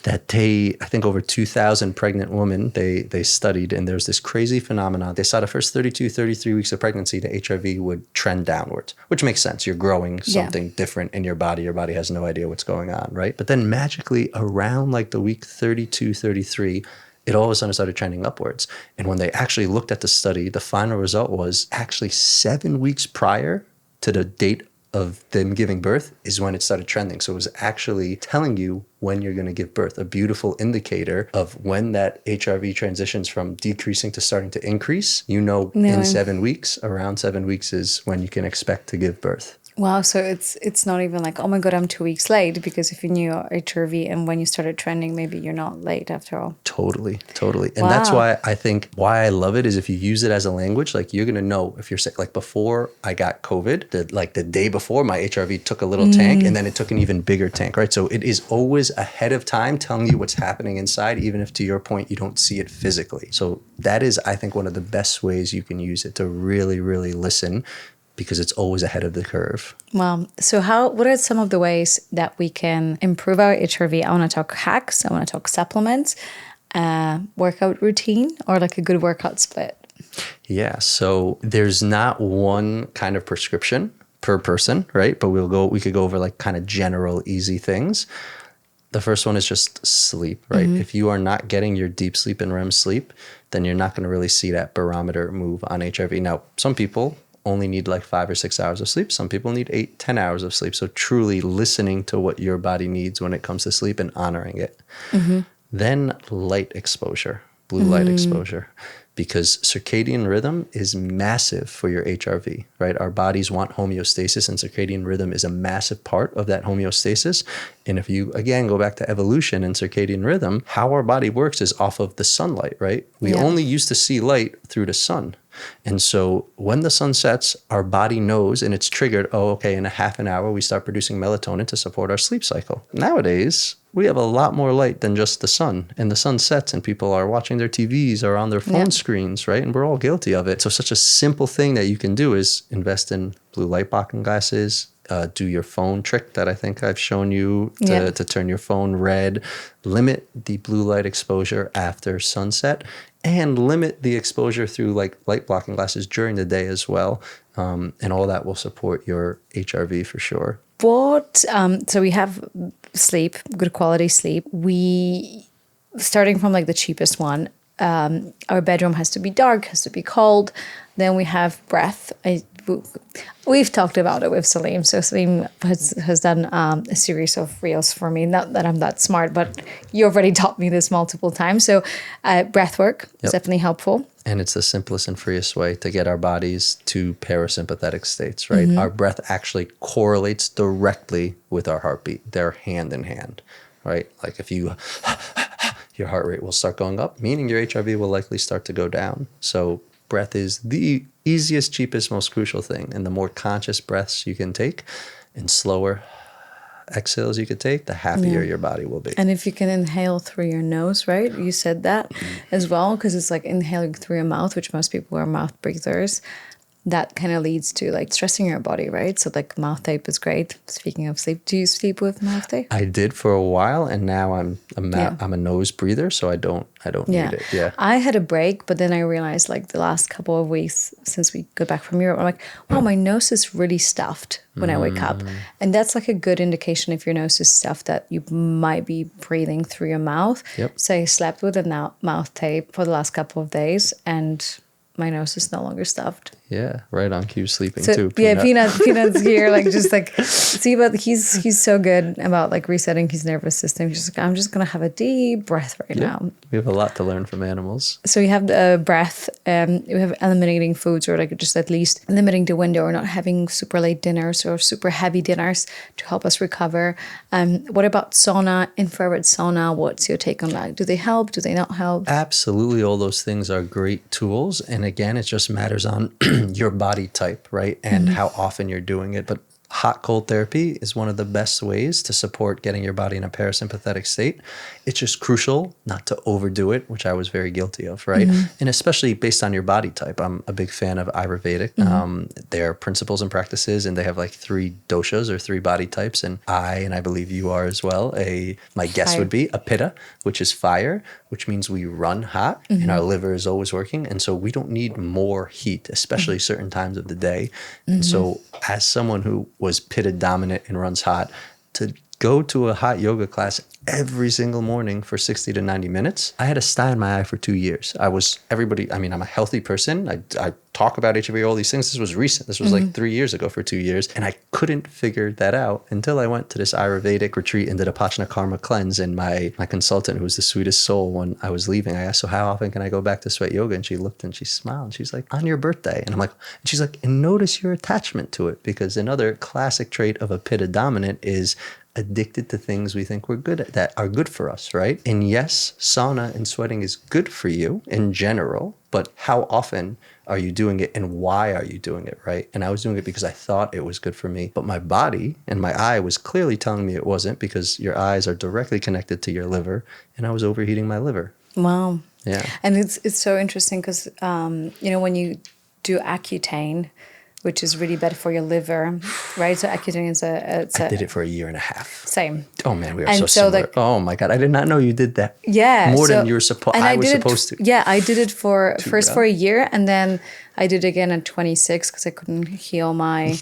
that I think over 2,000 pregnant women they studied, and there's this crazy phenomenon. They saw the first 32, 33 weeks of pregnancy, the HRV would trend downwards, which makes sense. You're growing something different in your body. Your body has no idea what's going on, right? But then magically around like the week 32, 33, it all of a sudden started trending upwards. And when they actually looked at the study, the final result was actually 7 weeks prior to the date of them giving birth is when it started trending. So it was actually telling you when you're going to give birth, a beautiful indicator of when that HRV transitions from decreasing to starting to increase. In 7 weeks, around 7 weeks is when you can expect to give birth. Wow, so it's not even like, oh my God, I'm 2 weeks late, because if you knew HRV and when you started trending, maybe you're not late after all. Totally. And that's why I think why I love it is if you use it as a language, like you're going to know if you're sick. Like before I got COVID, the day before, my HRV took a little tank, and then it took an even bigger tank, right? So it is always ahead of time telling you what's happening inside, even if to your point, you don't see it physically. So that is, I think, one of the best ways you can use it to really, really listen. because it's always ahead of the curve. Well, so what are some of the ways that we can improve our HRV? I want to talk hacks. I want to talk supplements, workout routine, or like a good workout split. Yeah. So there's not one kind of prescription per person, right? But we could go over like kind of general, easy things. The first one is just sleep, right? If you are not getting your deep sleep and REM sleep, then you're not going to really see that barometer move on HRV. Now, some people only need like 5 or 6 hours of sleep. Some people need 8, 10 hours of sleep. So truly listening to what your body needs when it comes to sleep and honoring it. Then light exposure, blue light exposure, because circadian rhythm is massive for your HRV, right? Our bodies want homeostasis, and circadian rhythm is a massive part of that homeostasis. And if you, again, go back to evolution and circadian rhythm, how our body works is off of the sunlight, right? We only used to see light through the sun. And so when the sun sets, our body knows and it's triggered, oh, okay, in a half an hour, we start producing melatonin to support our sleep cycle. Nowadays, we have a lot more light than just the sun, and the sun sets and people are watching their TVs or on their phone screens, right? And we're all guilty of it. So such a simple thing that you can do is invest in blue light blocking glasses, do your phone trick that I think I've shown you to turn your phone red, limit the blue light exposure after sunset, and limit the exposure through like light blocking glasses during the day as well. And all that will support your HRV for sure. So we have sleep, good quality sleep. Starting from like the cheapest one, our bedroom has to be dark, has to be cold. Then we have breath. We've talked about it with Salim. So Salim has done a series of reels for me. Not that I'm that smart, but you already taught me this multiple times. So breath work is definitely helpful. And it's the simplest and freest way to get our bodies to parasympathetic states, right? Our breath actually correlates directly with our heartbeat. They're hand in hand, right? Like if you, your heart rate will start going up, meaning your HRV will likely start to go down. So breath is the easiest, cheapest, most crucial thing. And the more conscious breaths you can take and slower exhales you could take, the happier your body will be. And if you can inhale through your nose, right? You said that as well, because it's like inhaling through your mouth, which most people are mouth breathers. That kind of leads to like stressing your body, right? So like mouth tape is great. Speaking of sleep, do you sleep with mouth tape? I did for a while, and now I'm a nose breather, so I don't need it. Yeah. I had a break, but then I realized like the last couple of weeks since we got back from Europe, I'm like, wow, my nose is really stuffed when I wake up. And that's like a good indication if your nose is stuffed that you might be breathing through your mouth. Yep. So I slept with a mouth tape for the last couple of days, and my nose is no longer stuffed. Yeah, right on cue sleeping so, too. Peanut. Yeah, Peanut's here, like just like see, but he's so good about like resetting his nervous system. He's just like, I'm just gonna have a deep breath right now. We have a lot to learn from animals. So you have the breath, we have eliminating foods, or like just at least limiting the window, or not having super late dinners or super heavy dinners to help us recover. What about sauna, infrared sauna? What's your take on that? Do they help? Do they not help? Absolutely, all those things are great tools. And again, it just matters on your body type, right? And how often you're doing it. But hot cold therapy is one of the best ways to support getting your body in a parasympathetic state. It's just crucial not to overdo it, which I was very guilty of, right? And especially based on your body type. I'm a big fan of Ayurvedic. Their principles and practices, and they have like 3 doshas or 3 body types. And I believe you are as well. My guess would be a pitta, which is fire, which means we run hot and our liver is always working. And so we don't need more heat, especially certain times of the day. And so as someone who was pitta dominant and runs hot, to go to a hot yoga class every single morning for 60 to 90 minutes, I had a sty in my eye for 2 years. I'm a healthy person. I talk about HRV, all these things. This was recent. This was like 3 years ago for 2 years. And I couldn't figure that out until I went to this Ayurvedic retreat and did a Pachana Karma cleanse. And my consultant, who was the sweetest soul, when I was leaving, I asked, so how often can I go back to sweat yoga? And she looked and she smiled and she's like, on your birthday. And I'm like, and she's like, and notice your attachment to it. Because another classic trait of a pitta dominant is addicted to things we think we're good at, that are good for us, right? And yes, sauna and sweating is good for you in general, but how often are you doing it and why are you doing it, right? And I was doing it because I thought it was good for me, but my body and my eye was clearly telling me it wasn't, because your eyes are directly connected to your liver, and I was overheating my liver. Wow. Yeah. And it's so interesting because, when you do Accutane, which is really bad for your liver, right? So Accutane is I did it for a year and a half. Same. Oh man, we are And so so, similar. like- Oh my God, I did not know you did that. Yeah. More so- than you were supposed. and I was did it- supposed to. Yeah, I did it for first bad. for a year, and then I did it again at 26 because I couldn't heal my.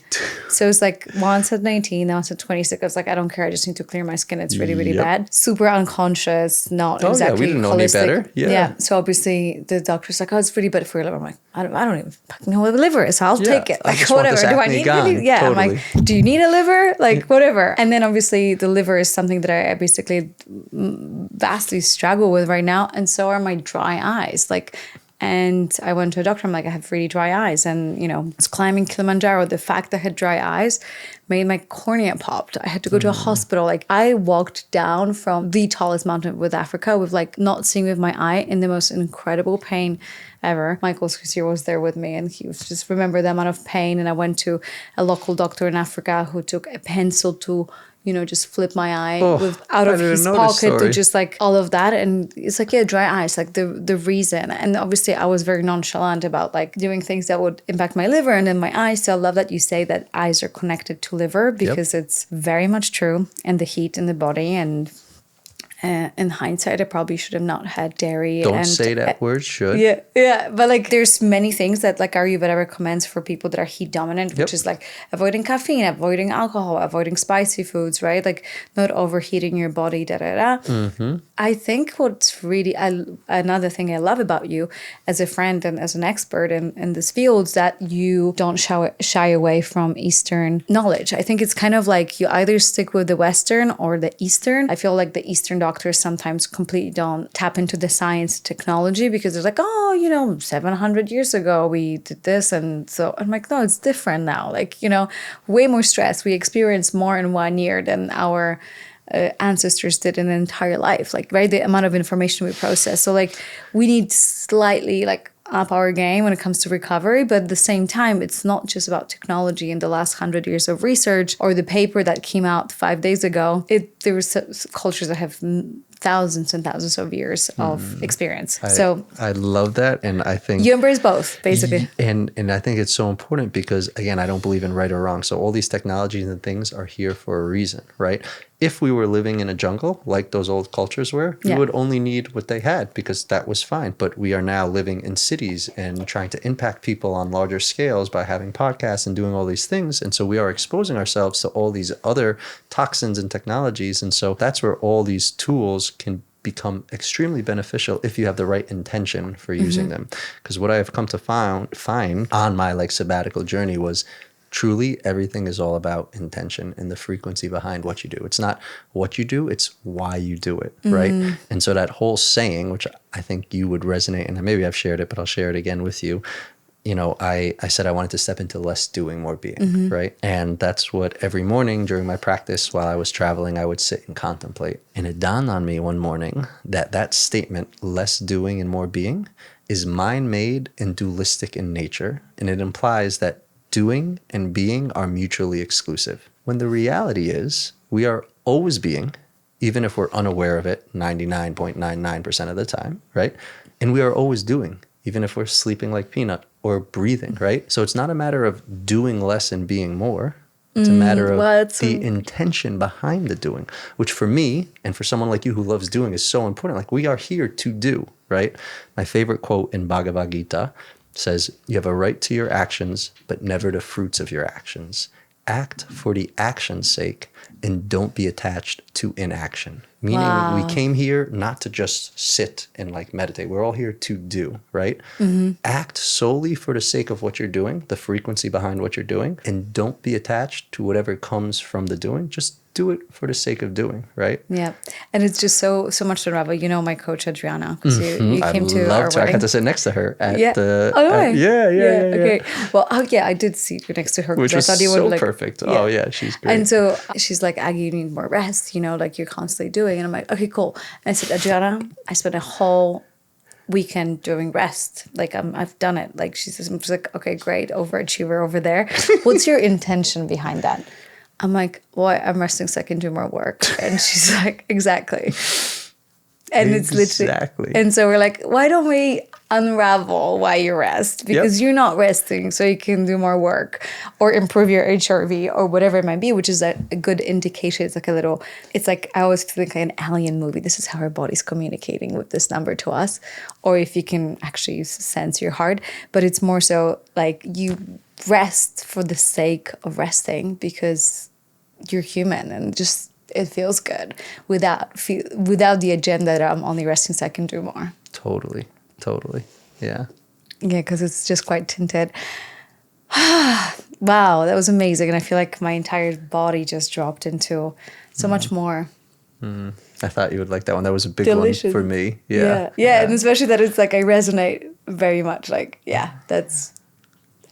So it's like once at 19, then once at 26. I was like, I don't care. I just need to clear my skin. It's really, really Yep. bad. Super unconscious, not Oh, yeah, exactly we didn't know any holistic. better. Yeah. So obviously the doctor's like, oh, it's really bad for your liver. I'm like, I don't even fucking know what the liver is. So I'll Yeah, take it. I Like just want whatever. this Do I acne need gone. really? Yeah. I'm Totally. like, do you need a liver? Like whatever. And then obviously the liver is something that I basically vastly struggle with right now, and so are my dry eyes. Like, and I went to a doctor. I'm like, I have really dry eyes, and I was climbing Kilimanjaro. The fact that I had dry eyes made my cornea popped. I had to go to a hospital. Like, I walked down from the tallest mountain with Africa with like not seeing with my eye in the most incredible pain ever. Michael Scusier was there with me, and he was just remember the amount of pain. And I went to a local doctor in Africa who took a pencil to just flip my eye out of his pocket to just like all of that. And it's like, yeah, dry eyes, like the reason. And obviously I was very nonchalant about like doing things that would impact my liver and then my eyes. So I love that you say that eyes are connected to liver, because it's very much true. And the heat in the body, and in hindsight, I probably should have not had dairy. Don't say that word, should. Yeah. But like there's many things that like Ayurveda recommends for people that are heat dominant, which is like avoiding caffeine, avoiding alcohol, avoiding spicy foods, right? Like not overheating your body, I think what's really, another thing I love about you as a friend and as an expert in this field is that you don't shy away from Eastern knowledge. I think it's kind of like you either stick with the Western or the Eastern. I feel like the Eastern doctors sometimes completely don't tap into the science technology because they're like, 700 years ago we did this. And so I'm like, no, it's different now. Like, way more stress. We experience more in 1 year than our ancestors did in an entire life. Like, right, the amount of information we process. So like we need slightly like up our game when it comes to recovery, but at the same time, it's not just about technology. In the last 100 years of research or the paper that came out 5 days ago, there were cultures that have thousands and thousands of years of experience. I love that, and I think you embrace both, basically. And I think it's so important because, again, I don't believe in right or wrong. So all these technologies and things are here for a reason, right? If we were living in a jungle like those old cultures were, we would only need what they had because that was fine. But we are now living in cities and trying to impact people on larger scales by having podcasts and doing all these things. And so we are exposing ourselves to all these other toxins and technologies. And so that's where all these tools can become extremely beneficial if you have the right intention for using them. Because what I have come to find on my like sabbatical journey was truly everything is all about intention and the frequency behind what you do. It's not what you do, it's why you do it, right? And so that whole saying, which I think you would resonate, and maybe I've shared it, but I'll share it again with you. I said I wanted to step into less doing, more being, right? And that's what every morning during my practice while I was traveling, I would sit and contemplate. And it dawned on me one morning that statement, less doing and more being, is mind-made and dualistic in nature. And it implies that doing and being are mutually exclusive. When the reality is we are always being, even if we're unaware of it 99.99% of the time, right? And we are always doing, even if we're sleeping like peanut or breathing, right? So it's not a matter of doing less and being more. It's a matter of the intention behind the doing, which for me and for someone like you who loves doing is so important. Like we are here to do, right? My favorite quote in Bhagavad Gita says, you have a right to your actions, but never the fruits of your actions. Act for the action's sake and don't be attached to inaction. Meaning we came here not to just sit and like meditate. We're all here to do, right? Act solely for the sake of what you're doing, the frequency behind what you're doing, and don't be attached to whatever comes from the doing. Just do it for the sake of doing, right? Yeah. And it's just so much to unravel. My coach Adriana, because you came to our wedding. I got to sit next to her at the... Yeah. Okay. Well, I did see you next to her. Which was I thought you so would, like, perfect. Yeah. Oh, yeah, she's great. And so she's like, Aggie, you need more rest, like you're constantly doing. And I'm like, okay, cool. And I said, Adriana, I spent a whole weekend doing rest. Like I've done it. Like she's like, okay, great. Overachiever over there. What's your intention behind that? I'm like, well, I'm resting so I can do more work. And she's like, exactly. And it's literally, and so we're like, why don't we unravel while you rest because you're not resting, so you can do more work or improve your HRV or whatever it might be, which is a good indication. It's like a little, it's like I always think like an alien movie. This is how our body's communicating with this number to us, or if you can actually sense your heart. But it's more so like you rest for the sake of resting because you're human and just it feels good without the agenda that I'm only resting so I can do more. Totally. Yeah, because it's just quite tinted. Wow, that was amazing. And I feel like my entire body just dropped into so much more. I thought you would like that one. That was a big Delicious. one for me. Yeah. And especially that it's like I resonate very much. Like, that's,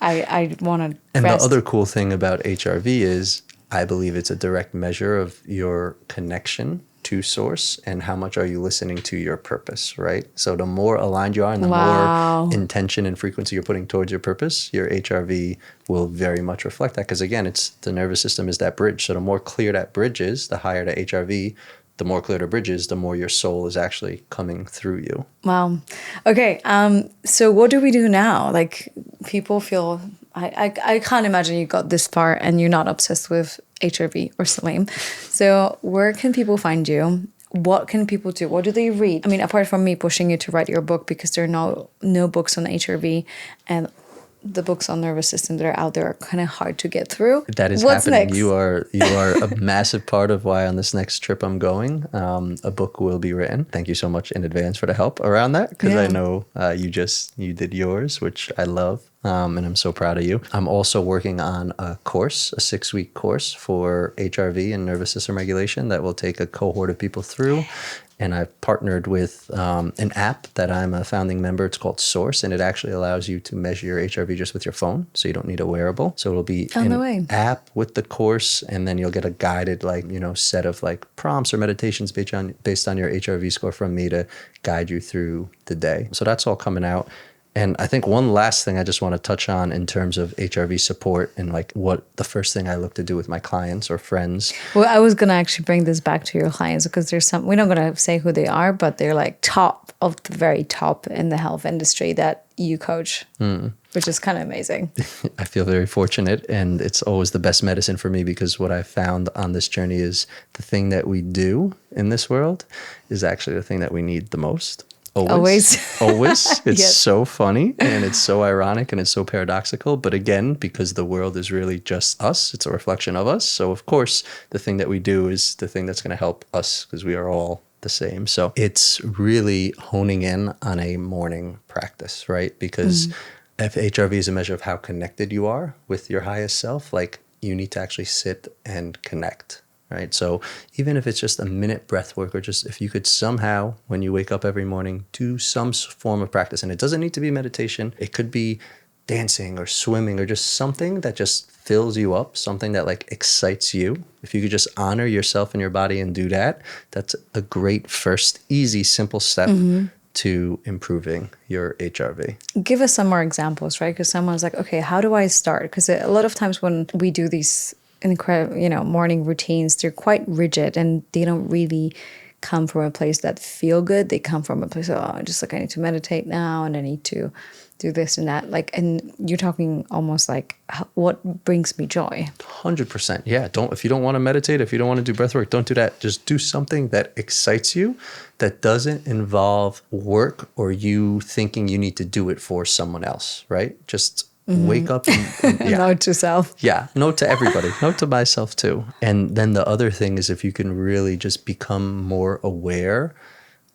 I want to And rest. the other cool thing about HRV is I believe it's a direct measure of your connection to source and how much are you listening to your purpose, right? So the more aligned you are and the more intention and frequency you're putting towards your purpose, your HRV will very much reflect that. Because again, it's the nervous system is that bridge. So the more clear that bridge is, the higher the HRV, the more clear the bridge is, the more your soul is actually coming through you. Wow. Okay. So what do we do now? Like people feel, I can't imagine you got this far and you're not obsessed with HRV or Salim. So where can people find you? What can people do? What do they read? I mean, apart from me pushing you to write your book because there are no books on HRV and the books on nervous system that are out there are kind of hard to get through. That is What's happening. Next? You are a massive part of why on this next trip I'm going, a book will be written. Thank you so much in advance for the help around that because I know you did yours, which I love. And I'm so proud of you. I'm also working on a course, a 6-week course for HRV and nervous system regulation that will take a cohort of people through. And I've partnered with an app that I'm a founding member. It's called Source, and it actually allows you to measure your HRV just with your phone, so you don't need a wearable. So it'll be an app with the course, and then you'll get a guided set of prompts or meditations based on your HRV score from me to guide you through the day. So that's all coming out. And I think one last thing I just want to touch on in terms of HRV support and what the first thing I look to do with my clients or friends. Well, I was going to actually bring this back to your clients because there's we're not going to say who they are, but they're like top of the very top in the health industry that you coach, which is kind of amazing. I feel very fortunate, and it's always the best medicine for me because what I found on this journey is the thing that we do in this world is actually the thing that we need the most. Always. It's so funny and it's so ironic and it's so paradoxical. But again, because the world is really just us, it's a reflection of us. So of course, the thing that we do is the thing that's going to help us because we are all the same. So it's really honing in on a morning practice, right? Because if HRV is a measure of how connected you are with your highest self, you need to actually sit and connect. Right. So even if it's just a minute breath work or just if you could somehow, when you wake up every morning, do some form of practice, and it doesn't need to be meditation. It could be dancing or swimming or just something that just fills you up, something that excites you. If you could just honor yourself and your body and do that, that's a great first, easy, simple step to improving your HRV. Give us some more examples, right? Because someone's like, okay, how do I start? Because a lot of times when we do these incredible, morning routines, they're quite rigid and they don't really come from a place that feel good. They come from a place of, I need to meditate now and I need to do this and that. And you're talking almost what brings me joy. 100%. Yeah. If you don't want to meditate, if you don't want to do breath work, don't do that. Just do something that excites you, that doesn't involve work or you thinking you need to do it for someone else, right? Just wake up and Note to self. Yeah, note to everybody, note to myself too. And then the other thing is if you can really just become more aware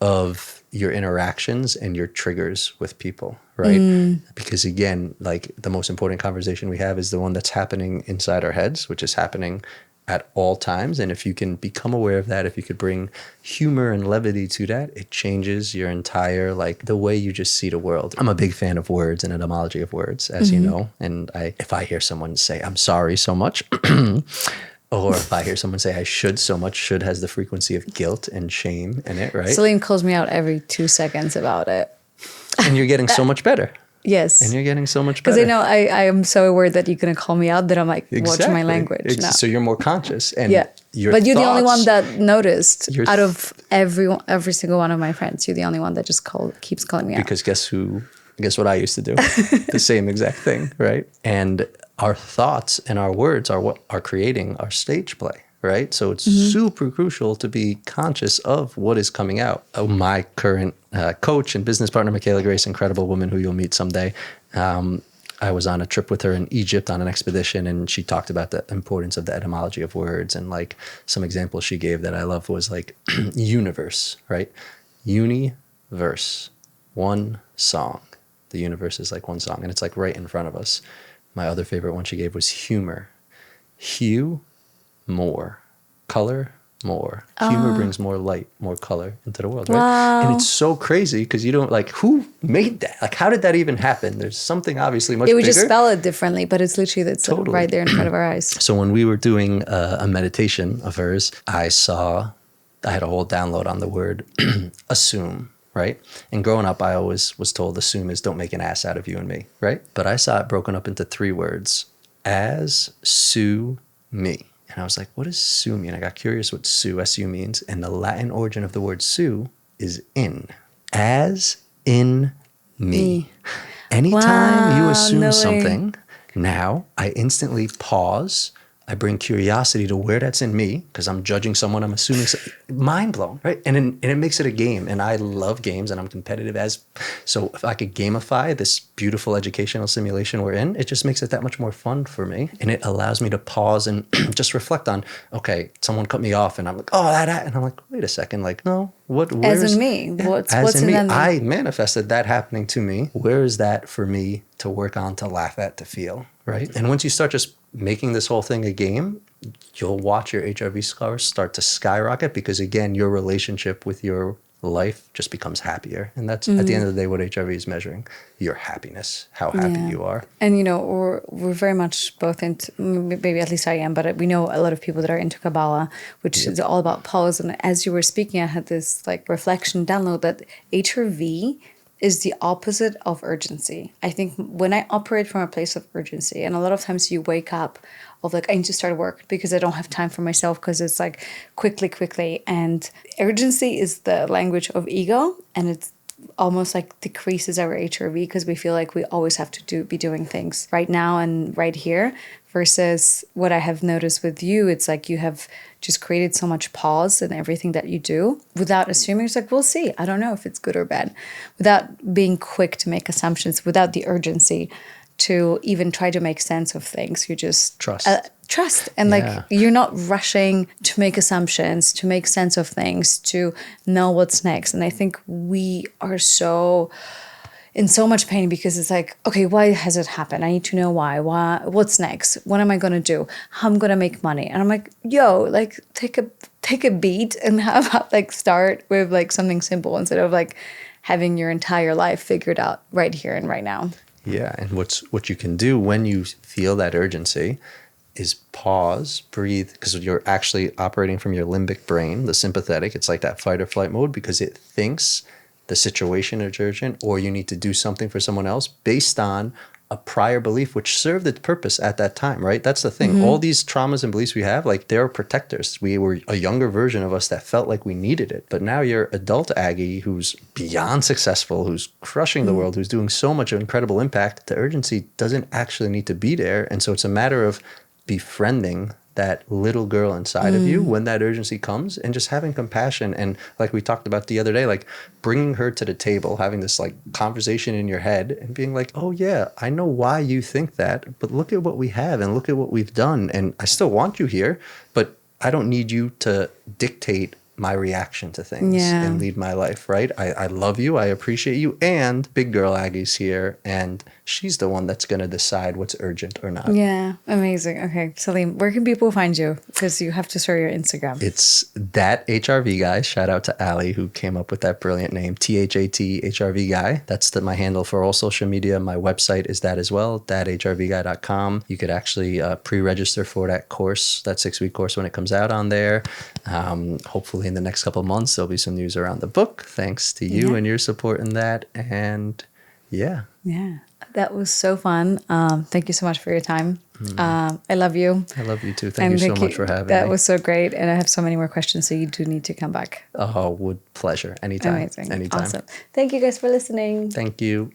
of your interactions and your triggers with people, right? Because again, the most important conversation we have is the one that's happening inside our heads, which is happening at all times. And if you can become aware of that, if you could bring humor and levity to that, it changes your entire, the way you just see the world. I'm a big fan of words and etymology of words, as you know. And if I hear someone say, I'm sorry so much, or if I hear someone say, I should so much, should has the frequency of guilt and shame in it, right? Salim calls me out every 2 seconds about it. And you're getting so much better. Yes. And you're getting so much Because better. I know I am so aware that you're going to call me out that I'm like, watch my language now. So you're more conscious. And Yeah. your But you're the only one thoughts- that noticed out of every single one of my friends. You're the only one that just keeps calling me out. Because guess what I used to do? The same exact thing, right? And our thoughts and our words are what are creating our stage play, right? So it's super crucial to be conscious of what is coming out. My current coach and business partner, Michaela Grace, incredible woman who you'll meet someday. I was on a trip with her in Egypt on an expedition, and she talked about the importance of the etymology of words. And like some examples she gave that I love was like universe, right? Universe, one song. The universe is like one song, and it's like right in front of us. My other favorite one she gave was humor. Hue, more. Color, more. Humor brings more light, more color into the world, right? Wow. And it's so crazy because you don't like, who made that? Like, how did that even happen? There's something obviously much Yeah, we bigger. just spell it differently, but it's literally that's Totally. right there in front of our eyes. So when we were doing a meditation of hers, I had a whole download on the word assume, right? And growing up, I always was told assume is don't make an ass out of you and me, right? But I saw it broken up into 3 words. As, sue, me. And I was like, what does sue mean? I got curious what sue, S-U means. And the Latin origin of the word sue is in. As, in, me. Anytime you assume something, now I instantly pause. I bring curiosity to where that's in me because I'm judging someone. I'm assuming mind blown, right? And it makes it a game. And I love games and I'm competitive so if I could gamify this beautiful educational simulation we're in, it just makes it that much more fun for me. And it allows me to pause and just reflect on, okay, someone cut me off and I'm like, oh, that. And I'm like, wait a second, like, no, as in me? What's in me? me? I manifested that happening to me. Where is that for me to work on, to laugh at, to feel, right? And once you start just making this whole thing a game, you'll watch your HRV scores start to skyrocket because, again, your relationship with your life just becomes happier. And that's, at the end of the day, what HRV is measuring, your happiness, how happy you are. And, we're very much both into, maybe at least I am, but we know a lot of people that are into Kabbalah, which is all about pause. And as you were speaking, I had this like reflection download that HRV is the opposite of urgency. I think when I operate from a place of urgency, and a lot of times you wake up of like, I need to start work because I don't have time for myself because it's like quickly. And urgency is the language of ego, and it's almost like decreases our HRV because we feel like we always have to be doing things right now and right here. Versus what I have noticed with you, it's like you have just created so much pause in everything that you do without assuming. It's like, we'll see. I don't know if it's good or bad. Without being quick to make assumptions, without the urgency to even try to make sense of things. You just trust. And like, you're not rushing to make assumptions, to make sense of things, to know what's next. And I think we are in so much pain because it's like, okay, why has it happened? I need to know why. What's next? What am I going to do? How I'm going to make money? And I'm like, like take a beat and have like start with like something simple instead of like having your entire life figured out right here and right now. Yeah. And what you can do when you feel that urgency is pause, breathe, because you're actually operating from your limbic brain, the sympathetic. It's like that fight or flight mode because it thinks the situation is urgent or you need to do something for someone else based on a prior belief which served its purpose at that time, right? That's the thing. All these traumas and beliefs we have, like they're protectors. We were a younger version of us that felt like we needed it. But now you're adult Aggie who's beyond successful, who's crushing the world, who's doing so much incredible impact. The urgency doesn't actually need to be there. And so it's a matter of befriending that little girl inside of you when that urgency comes and just having compassion. And like we talked about the other day, like bringing her to the table, having this like conversation in your head and being like, oh yeah, I know why you think that, but look at what we have and look at what we've done. And I still want you here, but I don't need you to dictate my reaction to things and lead my life, right? I love you. I appreciate you. And big girl Aggie's here and she's the one that's going to decide what's urgent or not. Yeah, amazing. Okay, Salim, where can people find you? Because you have to share your Instagram. It's That HRV Guy. Shout out to Ali who came up with that brilliant name, THAT HRV Guy. That's my handle for all social media. My website is that as well, thathrvguy.com. You could actually pre-register for that course, that 6-week course when it comes out on there. Hopefully in the next couple of months, there'll be some news around the book. Thanks to you and your support in that. And Yeah. Yeah. That was so fun. Thank you so much for your time. I love you. I love you too. Thank you so much for having That me. was so great. And I have so many more questions, so you do need to come back. Oh, pleasure. Anytime. Amazing. Anytime. Awesome. Thank you guys for listening. Thank you.